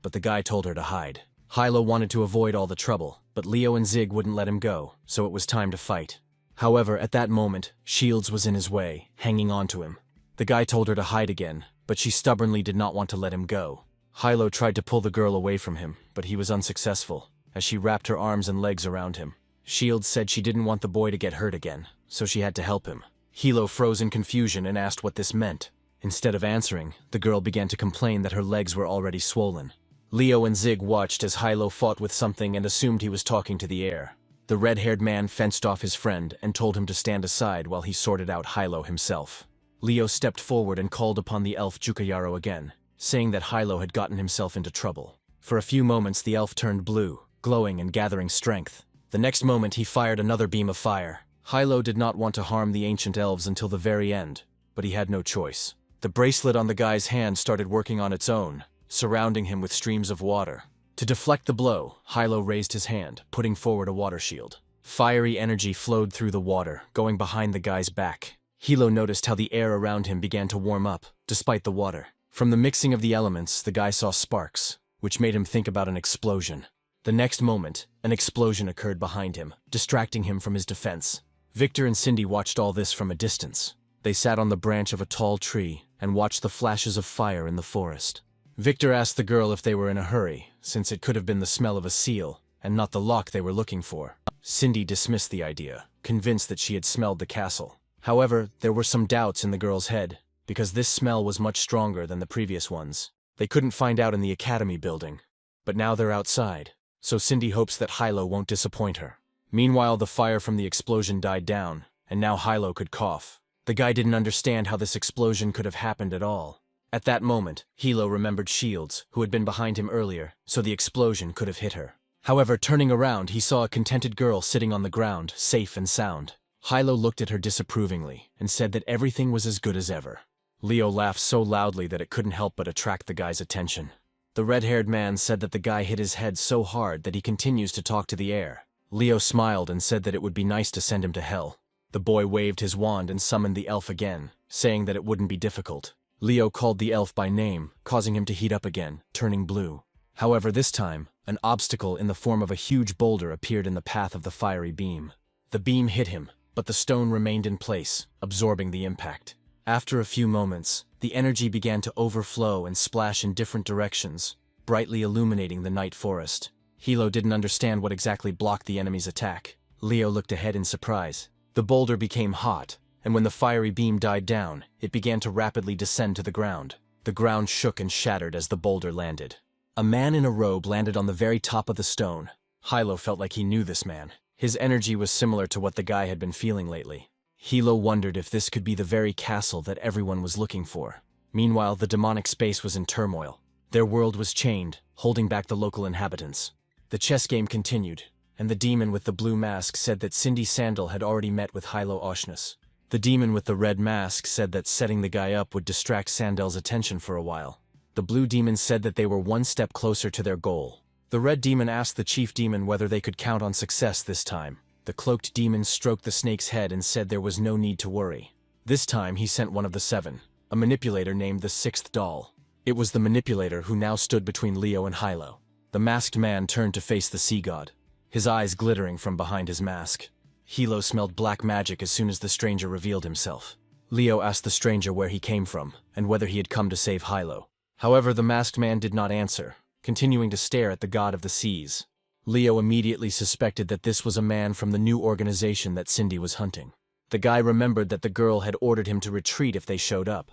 but the guy told her to hide. Yahello wanted to avoid all the trouble, but Leo and Zig wouldn't let him go, so it was time to fight. However, at that moment, Shields was in his way, hanging on to him. The guy told her to hide again, but she stubbornly did not want to let him go. Yahello tried to pull the girl away from him, but he was unsuccessful, as she wrapped her arms and legs around him. Shields said she didn't want the boy to get hurt again, so she had to help him. Yahello froze in confusion and asked what this meant. Instead of answering, the girl began to complain that her legs were already swollen. Leo and Zig watched as Yahello fought with something and assumed he was talking to the air. The red-haired man fenced off his friend and told him to stand aside while he sorted out Yahello himself. Leo stepped forward and called upon the elf Jukayaro again, saying that Yahello had gotten himself into trouble. For a few moments the elf turned blue, glowing and gathering strength. The next moment he fired another beam of fire. Yahello did not want to harm the ancient elves until the very end, but he had no choice. The bracelet on the guy's hand started working on its own, surrounding him with streams of water. To deflect the blow, Yahello raised his hand, putting forward a water shield. Fiery energy flowed through the water, going behind the guy's back. Yahello noticed how the air around him began to warm up, despite the water. From the mixing of the elements, the guy saw sparks, which made him think about an explosion. The next moment, an explosion occurred behind him, distracting him from his defense. Victor and Cindy watched all this from a distance. They sat on the branch of a tall tree and watched the flashes of fire in the forest. Victor asked the girl if they were in a hurry, since it could have been the smell of a seal, and not the lock they were looking for. Cindy dismissed the idea, convinced that she had smelled the castle. However, there were some doubts in the girl's head, because this smell was much stronger than the previous ones. They couldn't find out in the academy building, but now they're outside, so Cindy hopes that Yahello won't disappoint her. Meanwhile, the fire from the explosion died down, and now Yahello could cough. The guy didn't understand how this explosion could have happened at all. At that moment, Yahello remembered Shields, who had been behind him earlier, so the explosion could have hit her. However, turning around, he saw a contented girl sitting on the ground, safe and sound. Yahello looked at her disapprovingly and said that everything was as good as ever. Leo laughed so loudly that it couldn't help but attract the guy's attention. The red-haired man said that the guy hit his head so hard that he continues to talk to the air. Leo smiled and said that it would be nice to send him to hell. The boy waved his wand and summoned the elf again, saying that it wouldn't be difficult. Leo called the elf by name, causing him to heat up again, turning blue. However, this time, an obstacle in the form of a huge boulder appeared in the path of the fiery beam. The beam hit him, but the stone remained in place, absorbing the impact. After a few moments, the energy began to overflow and splash in different directions, brightly illuminating the night forest. Yahello didn't understand what exactly blocked the enemy's attack. Leo looked ahead in surprise. The boulder became hot, and when the fiery beam died down, it began to rapidly descend to the ground. The ground shook and shattered as the boulder landed. A man in a robe landed on the very top of the stone. Yahello felt like he knew this man. His energy was similar to what the guy had been feeling lately. Yahello wondered if this could be the very castle that everyone was looking for. Meanwhile, the demonic space was in turmoil. Their world was chained, holding back the local inhabitants. The chess game continued, and the demon with the blue mask said that Cindy Sandal had already met with Yahello Oshness. The demon with the red mask said that setting the guy up would distract Sandal's attention for a while. The blue demon said that they were one step closer to their goal. The red demon asked the chief demon whether they could count on success this time. The cloaked demon stroked the snake's head and said there was no need to worry. This time he sent one of the 7, a manipulator named the 6th doll. It was the manipulator who now stood between Leo and Yahello. The masked man turned to face the sea god, his eyes glittering from behind his mask. Yahello smelled black magic as soon as the stranger revealed himself. Leo asked the stranger where he came from, and whether he had come to save Yahello. However, the masked man did not answer, continuing to stare at the god of the seas. Leo immediately suspected that this was a man from the new organization that Cindy was hunting. The guy remembered that the girl had ordered him to retreat if they showed up,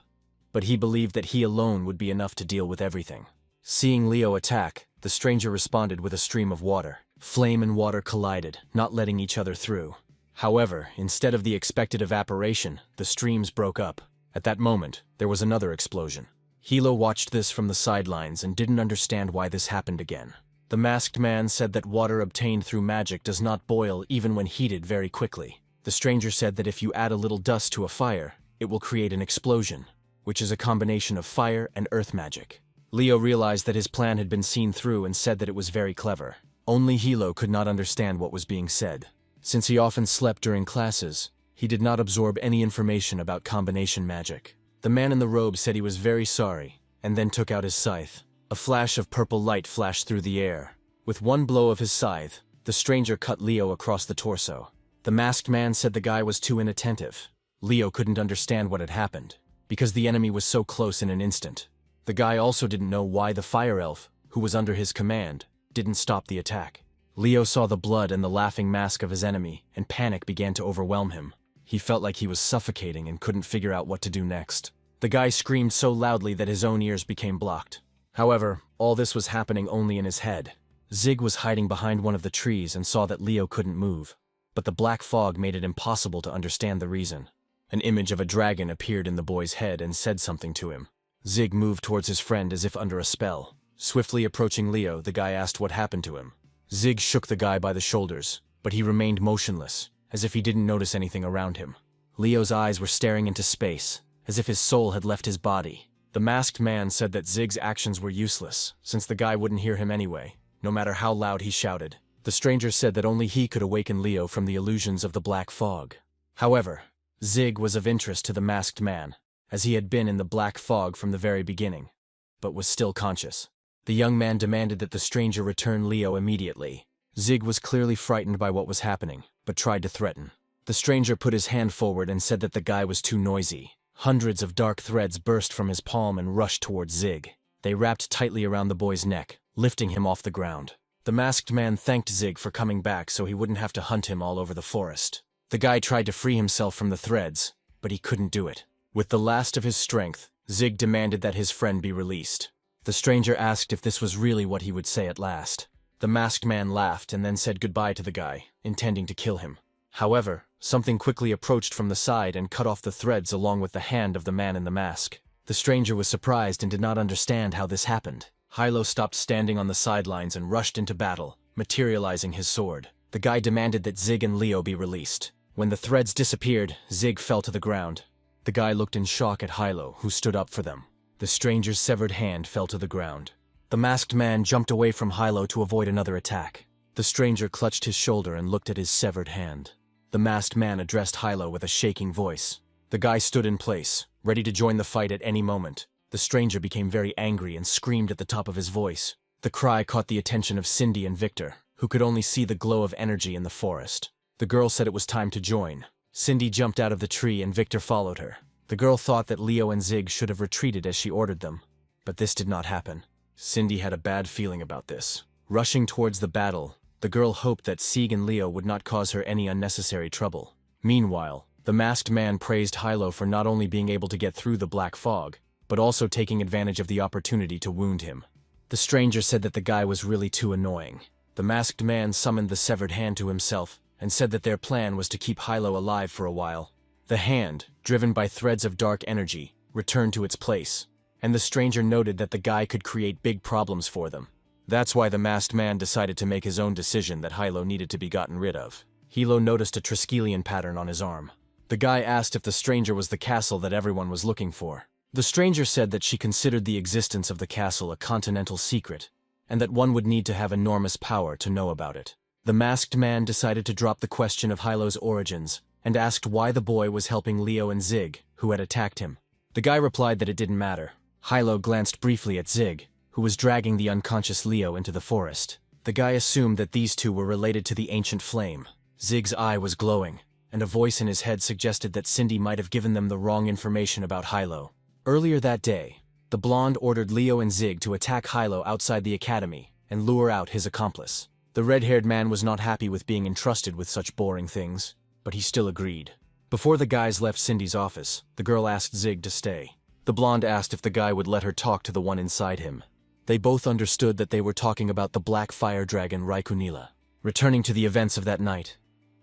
but he believed that he alone would be enough to deal with everything. Seeing Leo attack, the stranger responded with a stream of water. Flame and water collided, not letting each other through. However, instead of the expected evaporation, the streams broke up. At that moment, there was another explosion. Yahello watched this from the sidelines and didn't understand why this happened again. The masked man said that water obtained through magic does not boil even when heated very quickly. The stranger said that if you add a little dust to a fire, it will create an explosion, which is a combination of fire and earth magic. Leo realized that his plan had been seen through and said that it was very clever. Only Yahello could not understand what was being said. Since he often slept during classes, he did not absorb any information about combination magic. The man in the robe said he was very sorry, and then took out his scythe. A flash of purple light flashed through the air. With one blow of his scythe, the stranger cut Leo across the torso. The masked man said the guy was too inattentive. Leo couldn't understand what had happened, because the enemy was so close in an instant. The guy also didn't know why the fire elf, who was under his command, didn't stop the attack. Leo saw the blood and the laughing mask of his enemy, and panic began to overwhelm him. He felt like he was suffocating and couldn't figure out what to do next. The guy screamed so loudly that his own ears became blocked. However, all this was happening only in his head. Zig was hiding behind one of the trees and saw that Leo couldn't move, but the black fog made it impossible to understand the reason. An image of a dragon appeared in the boy's head and said something to him. Zig moved towards his friend as if under a spell. Swiftly approaching Leo, the guy asked what happened to him. Zig shook the guy by the shoulders, but he remained motionless, as if he didn't notice anything around him. Leo's eyes were staring into space, as if his soul had left his body. The masked man said that Zig's actions were useless, since the guy wouldn't hear him anyway, no matter how loud he shouted. The stranger said that only he could awaken Leo from the illusions of the black fog. However, Zig was of interest to the masked man, as he had been in the black fog from the very beginning, but was still conscious. The young man demanded that the stranger return Leo immediately. Zig was clearly frightened by what was happening, but tried to threaten. The stranger put his hand forward and said that the guy was too noisy. Hundreds of dark threads burst from his palm and rushed towards Zig. They wrapped tightly around the boy's neck, lifting him off the ground. The masked man thanked Zig for coming back so he wouldn't have to hunt him all over the forest. The guy tried to free himself from the threads, but he couldn't do it. With the last of his strength, Zig demanded that his friend be released. The stranger asked if this was really what he would say at last. The masked man laughed and then said goodbye to the guy, intending to kill him. However, something quickly approached from the side and cut off the threads along with the hand of the man in the mask. The stranger was surprised and did not understand how this happened. Yahello stopped standing on the sidelines and rushed into battle, materializing his sword. The guy demanded that Zig and Leo be released. When the threads disappeared, Zig fell to the ground. The guy looked in shock at Yahello, who stood up for them. The stranger's severed hand fell to the ground. The masked man jumped away from Yahello to avoid another attack. The stranger clutched his shoulder and looked at his severed hand. The masked man addressed Yahello with a shaking voice. The guy stood in place, ready to join the fight at any moment. The stranger became very angry and screamed at the top of his voice. The cry caught the attention of Cindy and Victor, who could only see the glow of energy in the forest. The girl said it was time to join. Cindy jumped out of the tree and Victor followed her. The girl thought that Leo and Zig should have retreated as she ordered them, but this did not happen. Cindy had a bad feeling about this. Rushing towards the battle, the girl hoped that Zig and Leo would not cause her any unnecessary trouble. Meanwhile, the masked man praised Yahello for not only being able to get through the black fog, but also taking advantage of the opportunity to wound him. The stranger said that the guy was really too annoying. The masked man summoned the severed hand to himself and said that their plan was to keep Yahello alive for a while. The hand, driven by threads of dark energy, returned to its place, and the stranger noted that the guy could create big problems for them. That's why the masked man decided to make his own decision that Yahello needed to be gotten rid of. Yahello noticed a Triskelion pattern on his arm. The guy asked if the stranger was the castle that everyone was looking for. The stranger said that she considered the existence of the castle a continental secret, and that one would need to have enormous power to know about it. The masked man decided to drop the question of Yahello's origins and asked why the boy was helping Leo and Zig, who had attacked him. The guy replied that it didn't matter. Yahello glanced briefly at Zig, who was dragging the unconscious Leo into the forest. The guy assumed that these two were related to the ancient flame. Zig's eye was glowing, and a voice in his head suggested that Cindy might have given them the wrong information about Yahello. Earlier that day, the blonde ordered Leo and Zig to attack Yahello outside the academy and lure out his accomplice. The red-haired man was not happy with being entrusted with such boring things, but he still agreed. Before the guys left Cindy's office, the girl asked Zig to stay. The blonde asked if the guy would let her talk to the one inside him. They both understood that they were talking about the black fire dragon Raikunila. Returning to the events of that night,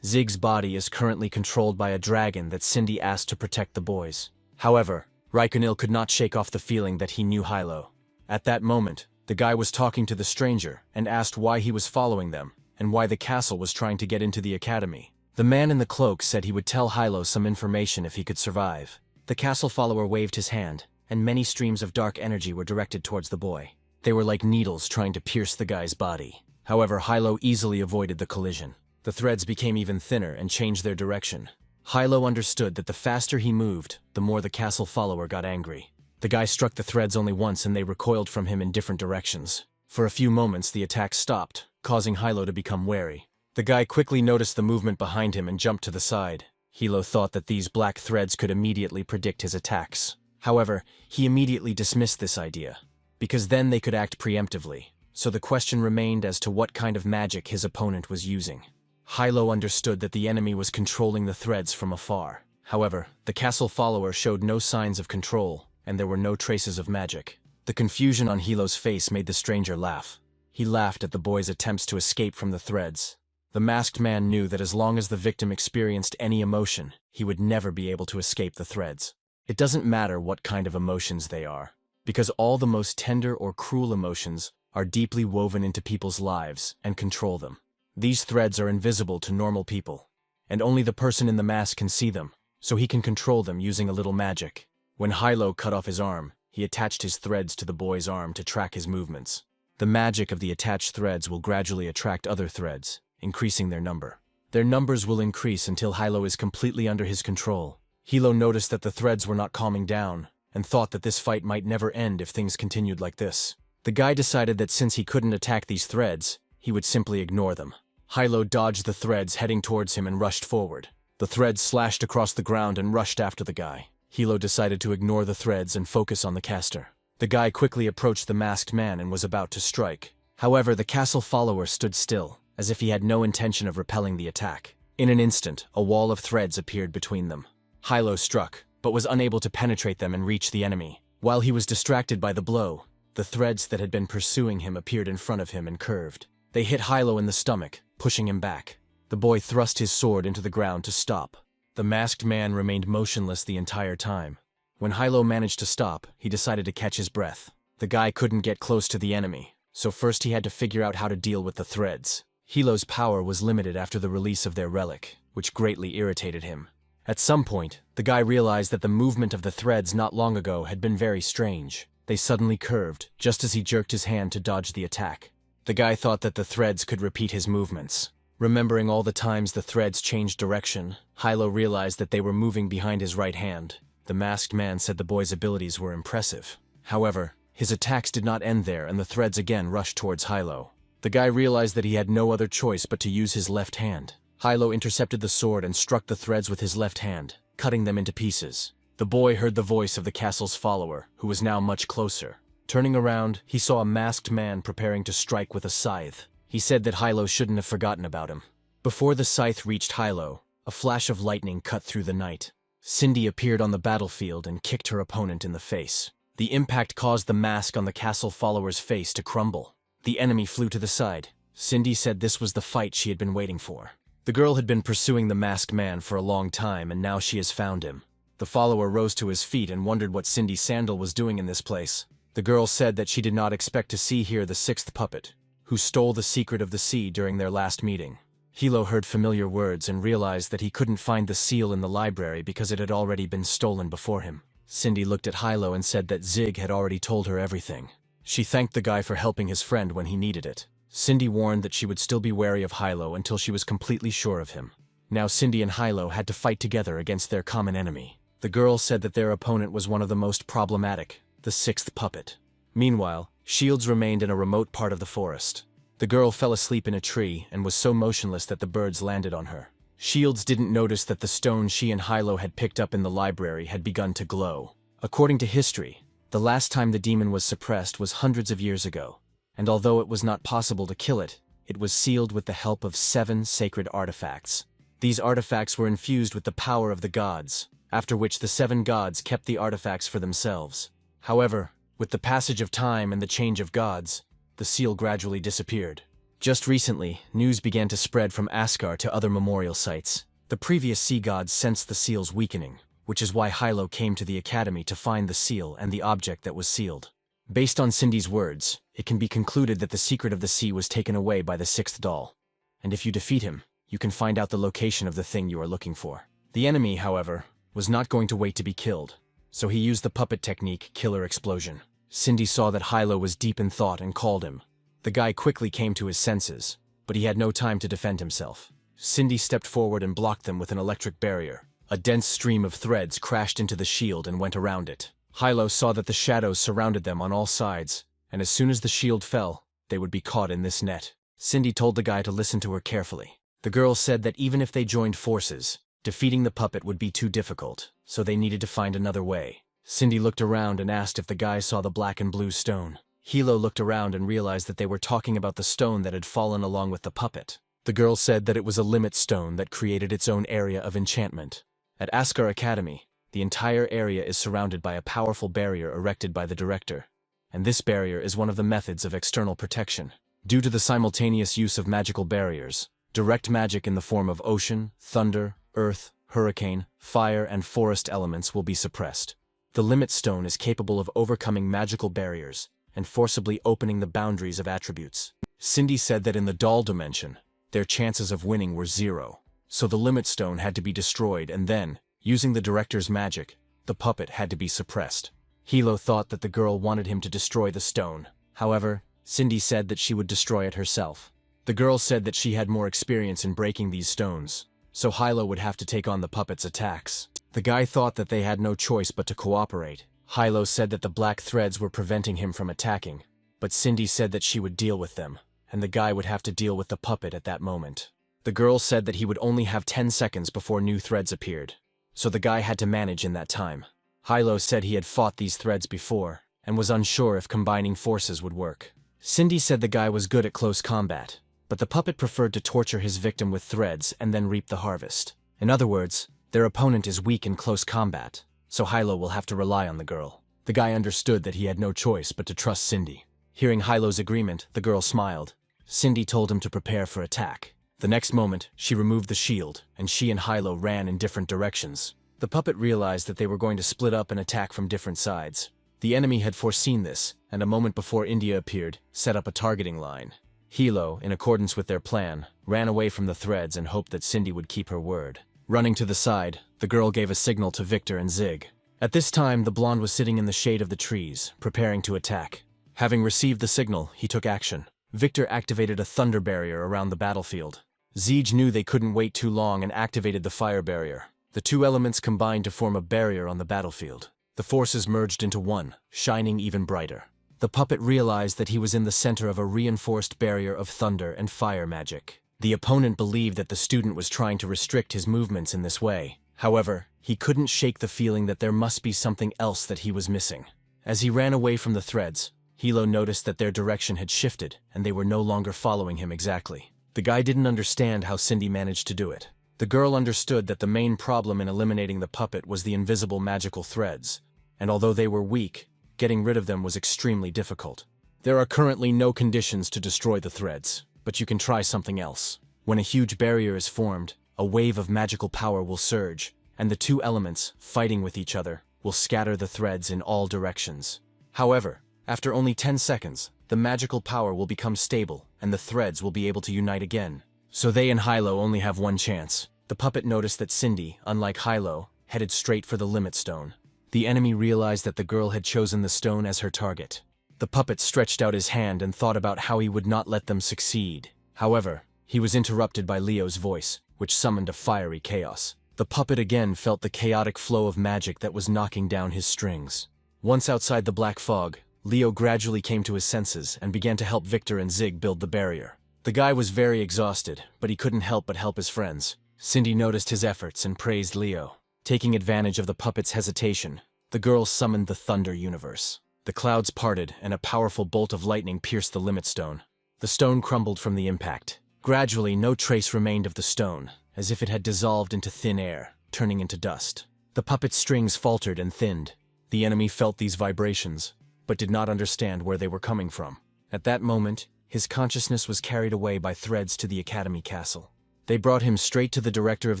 Zig's body is currently controlled by a dragon that Cindy asked to protect the boys. However, Raikunil could not shake off the feeling that he knew Yahello. At that moment, the guy was talking to the stranger and asked why he was following them and why the castle was trying to get into the academy. The man in the cloak said he would tell Yahello some information if he could survive. The castle follower waved his hand, and many streams of dark energy were directed towards the boy. They were like needles trying to pierce the guy's body. However, Yahello easily avoided the collision. The threads became even thinner and changed their direction. Yahello understood that the faster he moved, the more the castle follower got angry. The guy struck the threads only once and they recoiled from him in different directions. For a few moments the attack stopped, causing Yahello to become wary. The guy quickly noticed the movement behind him and jumped to the side. Yahello thought that these black threads could immediately predict his attacks. However, he immediately dismissed this idea, because then they could act preemptively. So the question remained as to what kind of magic his opponent was using. Yahello understood that the enemy was controlling the threads from afar. However, the castle follower showed no signs of control, and there were no traces of magic. The confusion on Yahello's face made the stranger laugh. He laughed at the boy's attempts to escape from the threads. The masked man knew that as long as the victim experienced any emotion, he would never be able to escape the threads. It doesn't matter what kind of emotions they are, because all the most tender or cruel emotions are deeply woven into people's lives and control them. These threads are invisible to normal people, and only the person in the mask can see them, so he can control them using a little magic. When Yahello cut off his arm, he attached his threads to the boy's arm to track his movements. The magic of the attached threads will gradually attract other threads, increasing their number. Their numbers will increase until Yahello is completely under his control. Yahello noticed that the threads were not calming down, and thought that this fight might never end if things continued like this. The guy decided that since he couldn't attack these threads, he would simply ignore them. Yahello dodged the threads heading towards him and rushed forward. The threads slashed across the ground and rushed after the guy. Yahello decided to ignore the threads and focus on the caster. The guy quickly approached the masked man and was about to strike. However, the castle follower stood still, as if he had no intention of repelling the attack. In an instant, a wall of threads appeared between them. Yahello struck, but was unable to penetrate them and reach the enemy. While he was distracted by the blow, the threads that had been pursuing him appeared in front of him and curved. They hit Yahello in the stomach, pushing him back. The boy thrust his sword into the ground to stop. The masked man remained motionless the entire time. When Yahello managed to stop, he decided to catch his breath. The guy couldn't get close to the enemy, so first he had to figure out how to deal with the threads. Yahello's power was limited after the release of their relic, which greatly irritated him. At some point, the guy realized that the movement of the threads not long ago had been very strange. They suddenly curved, just as he jerked his hand to dodge the attack. The guy thought that the threads could repeat his movements. Remembering all the times the threads changed direction, Yahello realized that they were moving behind his right hand. The masked man said the boy's abilities were impressive. However, his attacks did not end there and the threads again rushed towards Yahello. The guy realized that he had no other choice but to use his left hand. Yahello intercepted the sword and struck the threads with his left hand, cutting them into pieces. The boy heard the voice of the castle's follower, who was now much closer. Turning around, he saw a masked man preparing to strike with a scythe. He said that Yahello shouldn't have forgotten about him. Before the scythe reached Yahello, a flash of lightning cut through the night. Cindy appeared on the battlefield and kicked her opponent in the face. The impact caused the mask on the castle follower's face to crumble. The enemy flew to the side. Cindy said this was the fight she had been waiting for. The girl had been pursuing the masked man for a long time, and now she has found him. The follower rose to his feet and wondered what Cindy Sandal was doing in this place. The girl said that she did not expect to see here the sixth puppet, who stole the secret of the sea during their last meeting. Yahello heard familiar words and realized that he couldn't find the seal in the library because it had already been stolen before him. Cindy looked at Yahello and said that Zig had already told her everything. She thanked the guy for helping his friend when he needed it. Cindy warned that she would still be wary of Yahello until she was completely sure of him. Now Cindy and Yahello had to fight together against their common enemy. The girl said that their opponent was one of the most problematic, the sixth puppet. Meanwhile, Shields remained in a remote part of the forest. The girl fell asleep in a tree and was so motionless that the birds landed on her. Shields didn't notice that the stone she and Yahello had picked up in the library had begun to glow. According to history, the last time the demon was suppressed was hundreds of years ago, and although it was not possible to kill it, it was sealed with the help of 7 sacred artifacts. These artifacts were infused with the power of the gods, after which the 7 gods kept the artifacts for themselves. However, with the passage of time and the change of gods, the seal gradually disappeared. Just recently, news began to spread from Asgard to other memorial sites. The previous sea gods sensed the seal's weakening, which is why Yahello came to the academy to find the seal and the object that was sealed. Based on Cindy's words, it can be concluded that the secret of the sea was taken away by the 6th doll. And if you defeat him, you can find out the location of the thing you are looking for. The enemy, however, was not going to wait to be killed, so he used the puppet technique, Killer Explosion. Cindy saw that Yahello was deep in thought and called him. The guy quickly came to his senses, but he had no time to defend himself. Cindy stepped forward and blocked them with an electric barrier. A dense stream of threads crashed into the shield and went around it. Yahello saw that the shadows surrounded them on all sides, and as soon as the shield fell, they would be caught in this net. Cindy told the guy to listen to her carefully. The girl said that even if they joined forces, defeating the puppet would be too difficult, so they needed to find another way. Cindy looked around and asked if the guy saw the black and blue stone. Yahello looked around and realized that they were talking about the stone that had fallen along with the puppet. The girl said that it was a limit stone that created its own area of enchantment. At Asgard Academy, the entire area is surrounded by a powerful barrier erected by the director, and this barrier is one of the methods of external protection. Due to the simultaneous use of magical barriers, direct magic in the form of ocean, thunder, earth, hurricane, fire, and forest elements will be suppressed. The limit stone is capable of overcoming magical barriers and forcibly opening the boundaries of attributes. Cindy said that in the doll dimension, their chances of winning were 0, so the limit stone had to be destroyed and then, using the director's magic, the puppet had to be suppressed. Yahello thought that the girl wanted him to destroy the stone. However, Cindy said that she would destroy it herself. The girl said that she had more experience in breaking these stones, so Yahello would have to take on the puppet's attacks. The guy thought that they had no choice but to cooperate. Yahello said that the black threads were preventing him from attacking, but Cindy said that she would deal with them, and the guy would have to deal with the puppet at that moment. The girl said that he would only have 10 seconds before new threads appeared, so the guy had to manage in that time. Yahello said he had fought these threads before, and was unsure if combining forces would work. Cindy said the guy was good at close combat, but the puppet preferred to torture his victim with threads and then reap the harvest. In other words, their opponent is weak in close combat, so Yahello will have to rely on the girl. The guy understood that he had no choice but to trust Cindy. Hearing Yahello's agreement, the girl smiled. Cindy told him to prepare for attack. The next moment, she removed the shield, and she and Yahello ran in different directions. The puppet realized that they were going to split up and attack from different sides. The enemy had foreseen this, and a moment before India appeared, set up a targeting line. Yahello, in accordance with their plan, ran away from the threads and hoped that Cindy would keep her word. Running to the side, the girl gave a signal to Victor and Zig. At this time, the blonde was sitting in the shade of the trees, preparing to attack. Having received the signal, he took action. Victor activated a thunder barrier around the battlefield. Zig knew they couldn't wait too long and activated the fire barrier. The two elements combined to form a barrier on the battlefield. The forces merged into one, shining even brighter. The puppet realized that he was in the center of a reinforced barrier of thunder and fire magic. The opponent believed that the student was trying to restrict his movements in this way. However, he couldn't shake the feeling that there must be something else that he was missing. As he ran away from the threads, Yahello noticed that their direction had shifted and they were no longer following him exactly. The guy didn't understand how Cindy managed to do it. The girl understood that the main problem in eliminating the puppet was the invisible magical threads, and although they were weak, getting rid of them was extremely difficult. There are currently no conditions to destroy the threads, but you can try something else. When a huge barrier is formed, a wave of magical power will surge, and the two elements, fighting with each other, will scatter the threads in all directions. However, after only 10 seconds, the magical power will become stable, and the threads will be able to unite again. So they and Yahello only have one chance. The puppet noticed that Cindy, unlike Yahello, headed straight for the limit stone. The enemy realized that the girl had chosen the stone as her target. The puppet stretched out his hand and thought about how he would not let them succeed. However, he was interrupted by Leo's voice, which summoned a fiery chaos. The puppet again felt the chaotic flow of magic that was knocking down his strings. Once outside the black fog, Leo gradually came to his senses and began to help Victor and Zig build the barrier. The guy was very exhausted, but he couldn't help but help his friends. Cindy noticed his efforts and praised Leo. Taking advantage of the puppet's hesitation, the girl summoned the Thunder Universe. The clouds parted and a powerful bolt of lightning pierced the limit stone. The stone crumbled from the impact. Gradually, no trace remained of the stone, as if it had dissolved into thin air, turning into dust. The puppet's strings faltered and thinned. The enemy felt these vibrations, but did not understand where they were coming from. At that moment, his consciousness was carried away by threads to the Academy Castle. They brought him straight to the director of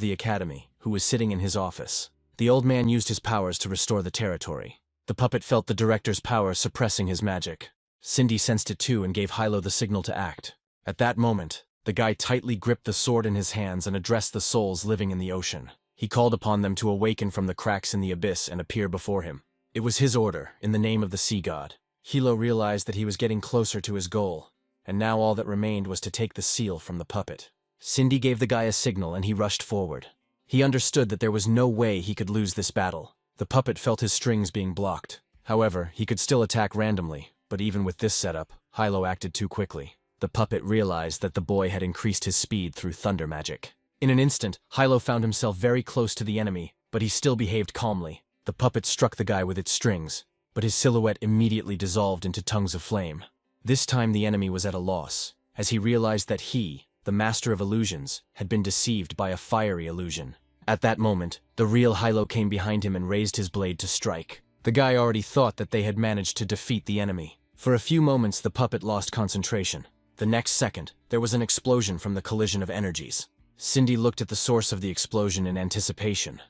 the Academy, who was sitting in his office. The old man used his powers to restore the territory. The puppet felt the director's power suppressing his magic. Cindy sensed it too and gave Yahello the signal to act. At that moment, the guy tightly gripped the sword in his hands and addressed the souls living in the ocean. He called upon them to awaken from the cracks in the abyss and appear before him. It was his order, in the name of the sea god. Yahello realized that he was getting closer to his goal, and now all that remained was to take the seal from the puppet. Cindy gave the guy a signal and he rushed forward. He understood that there was no way he could lose this battle. The puppet felt his strings being blocked. However, he could still attack randomly, but even with this setup, Yahello acted too quickly. The puppet realized that the boy had increased his speed through thunder magic. In an instant, Yahello found himself very close to the enemy, but he still behaved calmly. The puppet struck the guy with its strings, but his silhouette immediately dissolved into tongues of flame. This time the enemy was at a loss, as he realized that he, the master of illusions, had been deceived by a fiery illusion. At that moment, the real Yahello came behind him and raised his blade to strike. The guy already thought that they had managed to defeat the enemy. For a few moments the puppet lost concentration. The next second, there was an explosion from the collision of energies. Cindy looked at the source of the explosion in anticipation,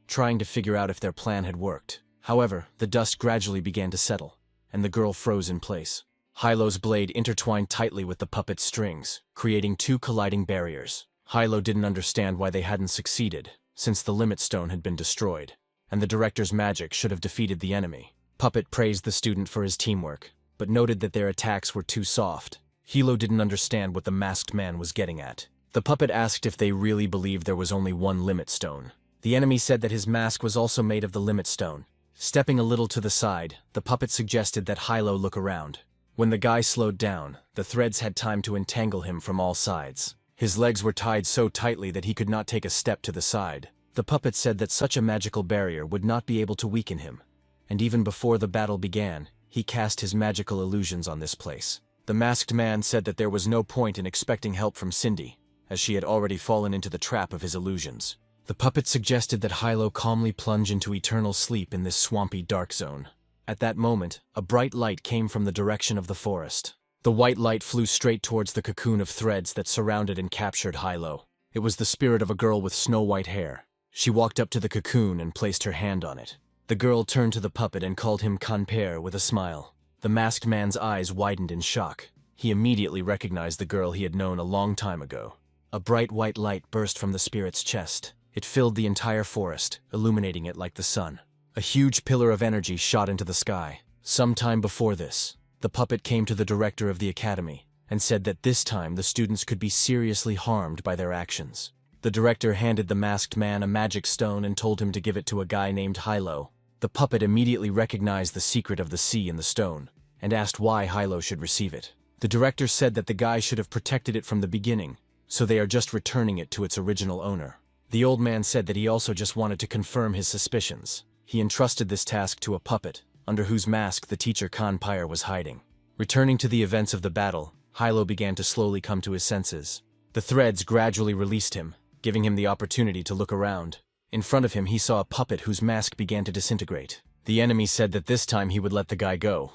trying to figure out if their plan had worked. However, the dust gradually began to settle, and the girl froze in place. Yahello's blade intertwined tightly with the puppet's strings, creating two colliding barriers. Yahello didn't understand why they hadn't succeeded, since the limit stone had been destroyed, and the director's magic should have defeated the enemy. Puppet praised the student for his teamwork, but noted that their attacks were too soft. Yahello didn't understand what the masked man was getting at. The puppet asked if they really believed there was only one limit stone. The enemy said that his mask was also made of the limit stone. Stepping a little to the side, the puppet suggested that Yahello look around. When the guy slowed down, the threads had time to entangle him from all sides. His legs were tied so tightly that he could not take a step to the side. The puppet said that such a magical barrier would not be able to weaken him, and even before the battle began, he cast his magical illusions on this place. The masked man said that there was no point in expecting help from Cindy, as she had already fallen into the trap of his illusions. The puppet suggested that Yahello calmly plunge into eternal sleep in this swampy dark zone. At that moment, a bright light came from the direction of the forest. The white light flew straight towards the cocoon of threads that surrounded and captured Yahello. It was the spirit of a girl with snow-white hair. She walked up to the cocoon and placed her hand on it. The girl turned to the puppet and called him Conpere with a smile. The masked man's eyes widened in shock. He immediately recognized the girl he had known a long time ago. A bright white light burst from the spirit's chest. It filled the entire forest, illuminating it like the sun. A huge pillar of energy shot into the sky. Some time before this, the puppet came to the director of the academy and said that this time the students could be seriously harmed by their actions. The director handed the masked man a magic stone and told him to give it to a guy named Yahello. The puppet immediately recognized the secret of the sea in the stone and asked why Yahello should receive it. The director said that the guy should have protected it from the beginning, so they are just returning it to its original owner. The old man said that he also just wanted to confirm his suspicions. He entrusted this task to a puppet, under whose mask the teacher Conpire was hiding. Returning to the events of the battle, Yahello began to slowly come to his senses. The threads gradually released him, giving him the opportunity to look around. In front of him he saw a puppet whose mask began to disintegrate. The enemy said that this time he would let the guy go,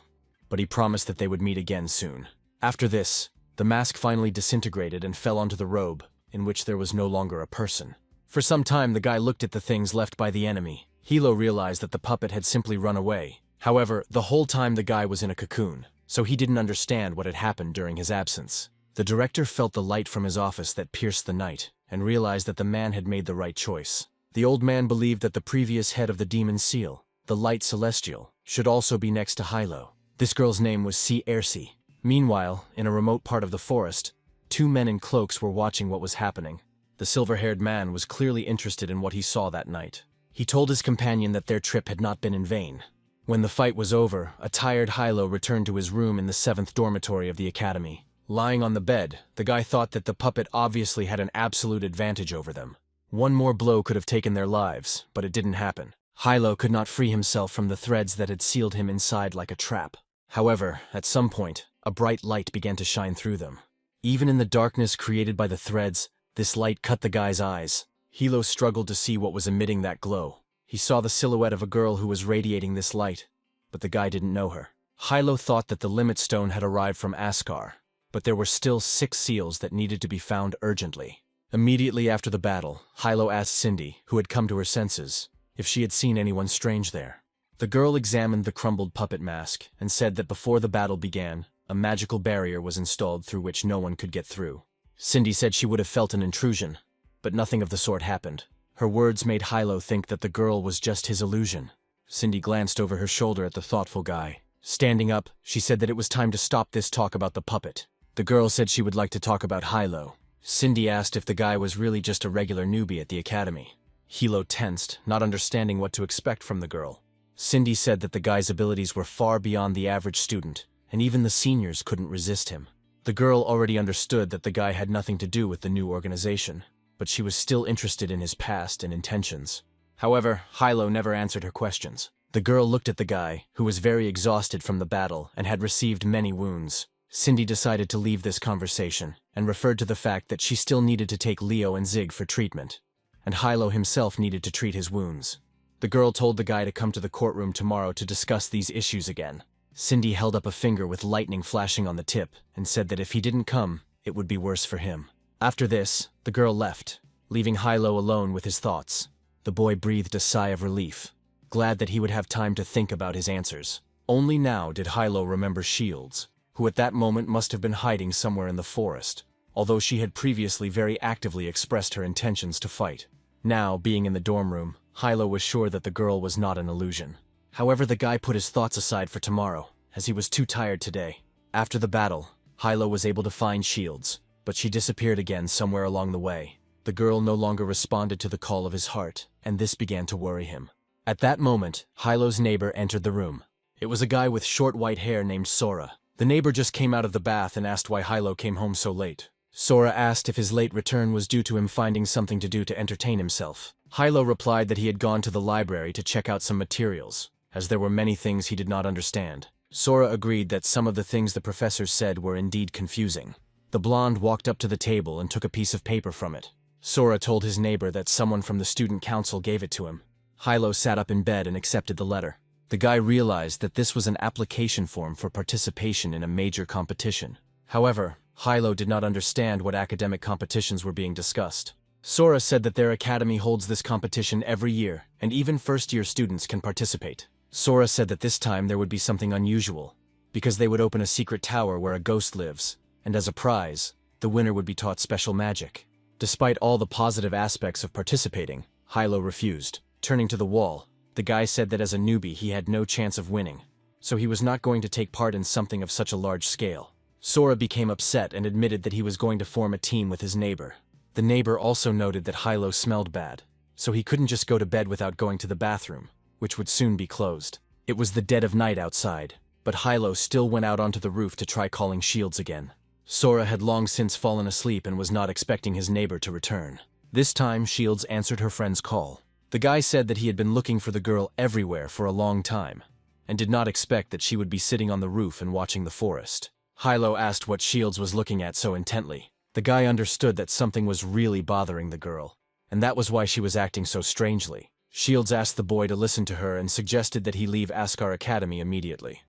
but he promised that they would meet again soon. After this, the mask finally disintegrated and fell onto the robe, in which there was no longer a person. For some time the guy looked at the things left by the enemy. Yahello realized that the puppet had simply run away. However, the whole time the guy was in a cocoon, so he didn't understand what had happened during his absence. The director felt the light from his office that pierced the night, and realized that the man had made the right choice. The old man believed that the previous head of the demon seal, the light celestial, should also be next to Yahello. This girl's name was Ersi. Meanwhile, in a remote part of the forest, two men in cloaks were watching what was happening. The silver-haired man was clearly interested in what he saw that night. He told his companion that their trip had not been in vain. When the fight was over, a tired Yahello returned to his room in the 7th dormitory of the academy. Lying on the bed, the guy thought that the puppet obviously had an absolute advantage over them. One more blow could have taken their lives, but it didn't happen. Yahello could not free himself from the threads that had sealed him inside like a trap. However, at some point, a bright light began to shine through them. Even in the darkness created by the threads, this light cut the guy's eyes. Yahello struggled to see what was emitting that glow. He saw the silhouette of a girl who was radiating this light, but the guy didn't know her. Yahello thought that the limit stone had arrived from Asura, but there were still 6 seals that needed to be found urgently. Immediately after the battle, Yahello asked Cindy, who had come to her senses, if she had seen anyone strange there. The girl examined the crumbled puppet mask and said that before the battle began, a magical barrier was installed through which no one could get through. Cindy said she would have felt an intrusion, but nothing of the sort happened. Her words made Yahello think that the girl was just his illusion. Cindy glanced over her shoulder at the thoughtful guy. Standing up, she said that it was time to stop this talk about the puppet. The girl said she would like to talk about Yahello. Cindy asked if the guy was really just a regular newbie at the academy. Yahello tensed, not understanding what to expect from the girl. Cindy said that the guy's abilities were far beyond the average student, and even the seniors couldn't resist him. The girl already understood that the guy had nothing to do with the new organization, but she was still interested in his past and intentions. However, Yahello never answered her questions. The girl looked at the guy, who was very exhausted from the battle and had received many wounds. Cindy decided to leave this conversation, and referred to the fact that she still needed to take Leo and Zig for treatment, and Yahello himself needed to treat his wounds. The girl told the guy to come to the courtroom tomorrow to discuss these issues again. Cindy held up a finger with lightning flashing on the tip and said that if he didn't come, it would be worse for him. After this, the girl left, leaving Yahello alone with his thoughts. The boy breathed a sigh of relief, glad that he would have time to think about his answers. Only now did Yahello remember Shields, who at that moment must have been hiding somewhere in the forest, although she had previously very actively expressed her intentions to fight. Now, being in the dorm room, Yahello was sure that the girl was not an illusion. However, the guy put his thoughts aside for tomorrow, as he was too tired today. After the battle, Yahello was able to find Shields, but she disappeared again somewhere along the way. The girl no longer responded to the call of his heart, and this began to worry him. At that moment, Yahello's neighbor entered the room. It was a guy with short white hair named Sora. The neighbor just came out of the bath and asked why Yahello came home so late. Sora asked if his late return was due to him finding something to do to entertain himself. Yahello replied that he had gone to the library to check out some materials, as there were many things he did not understand. Sora agreed that some of the things the professor said were indeed confusing. The blonde walked up to the table and took a piece of paper from it. Sora told his neighbor that someone from the student council gave it to him. Yahello sat up in bed and accepted the letter. The guy realized that this was an application form for participation in a major competition. However, Yahello did not understand what academic competitions were being discussed. Sora said that their academy holds this competition every year, and even first-year students can participate. Sora said that this time there would be something unusual, because they would open a secret tower where a ghost lives, and as a prize, the winner would be taught special magic. Despite all the positive aspects of participating, Yahello refused. Turning to the wall, the guy said that as a newbie he had no chance of winning, so he was not going to take part in something of such a large scale. Sora became upset and admitted that he was going to form a team with his neighbor. The neighbor also noted that Yahello smelled bad, so he couldn't just go to bed without going to the bathroom, which would soon be closed. It was the dead of night outside, but Yahello still went out onto the roof to try calling Shields again. Sora had long since fallen asleep and was not expecting his neighbor to return. This time, Shields answered her friend's call. The guy said that he had been looking for the girl everywhere for a long time, and did not expect that she would be sitting on the roof and watching the forest. Yahello asked what Shields was looking at so intently. The guy understood that something was really bothering the girl, and that was why she was acting so strangely. Shields asked the boy to listen to her and suggested that he leave Ascar Academy immediately.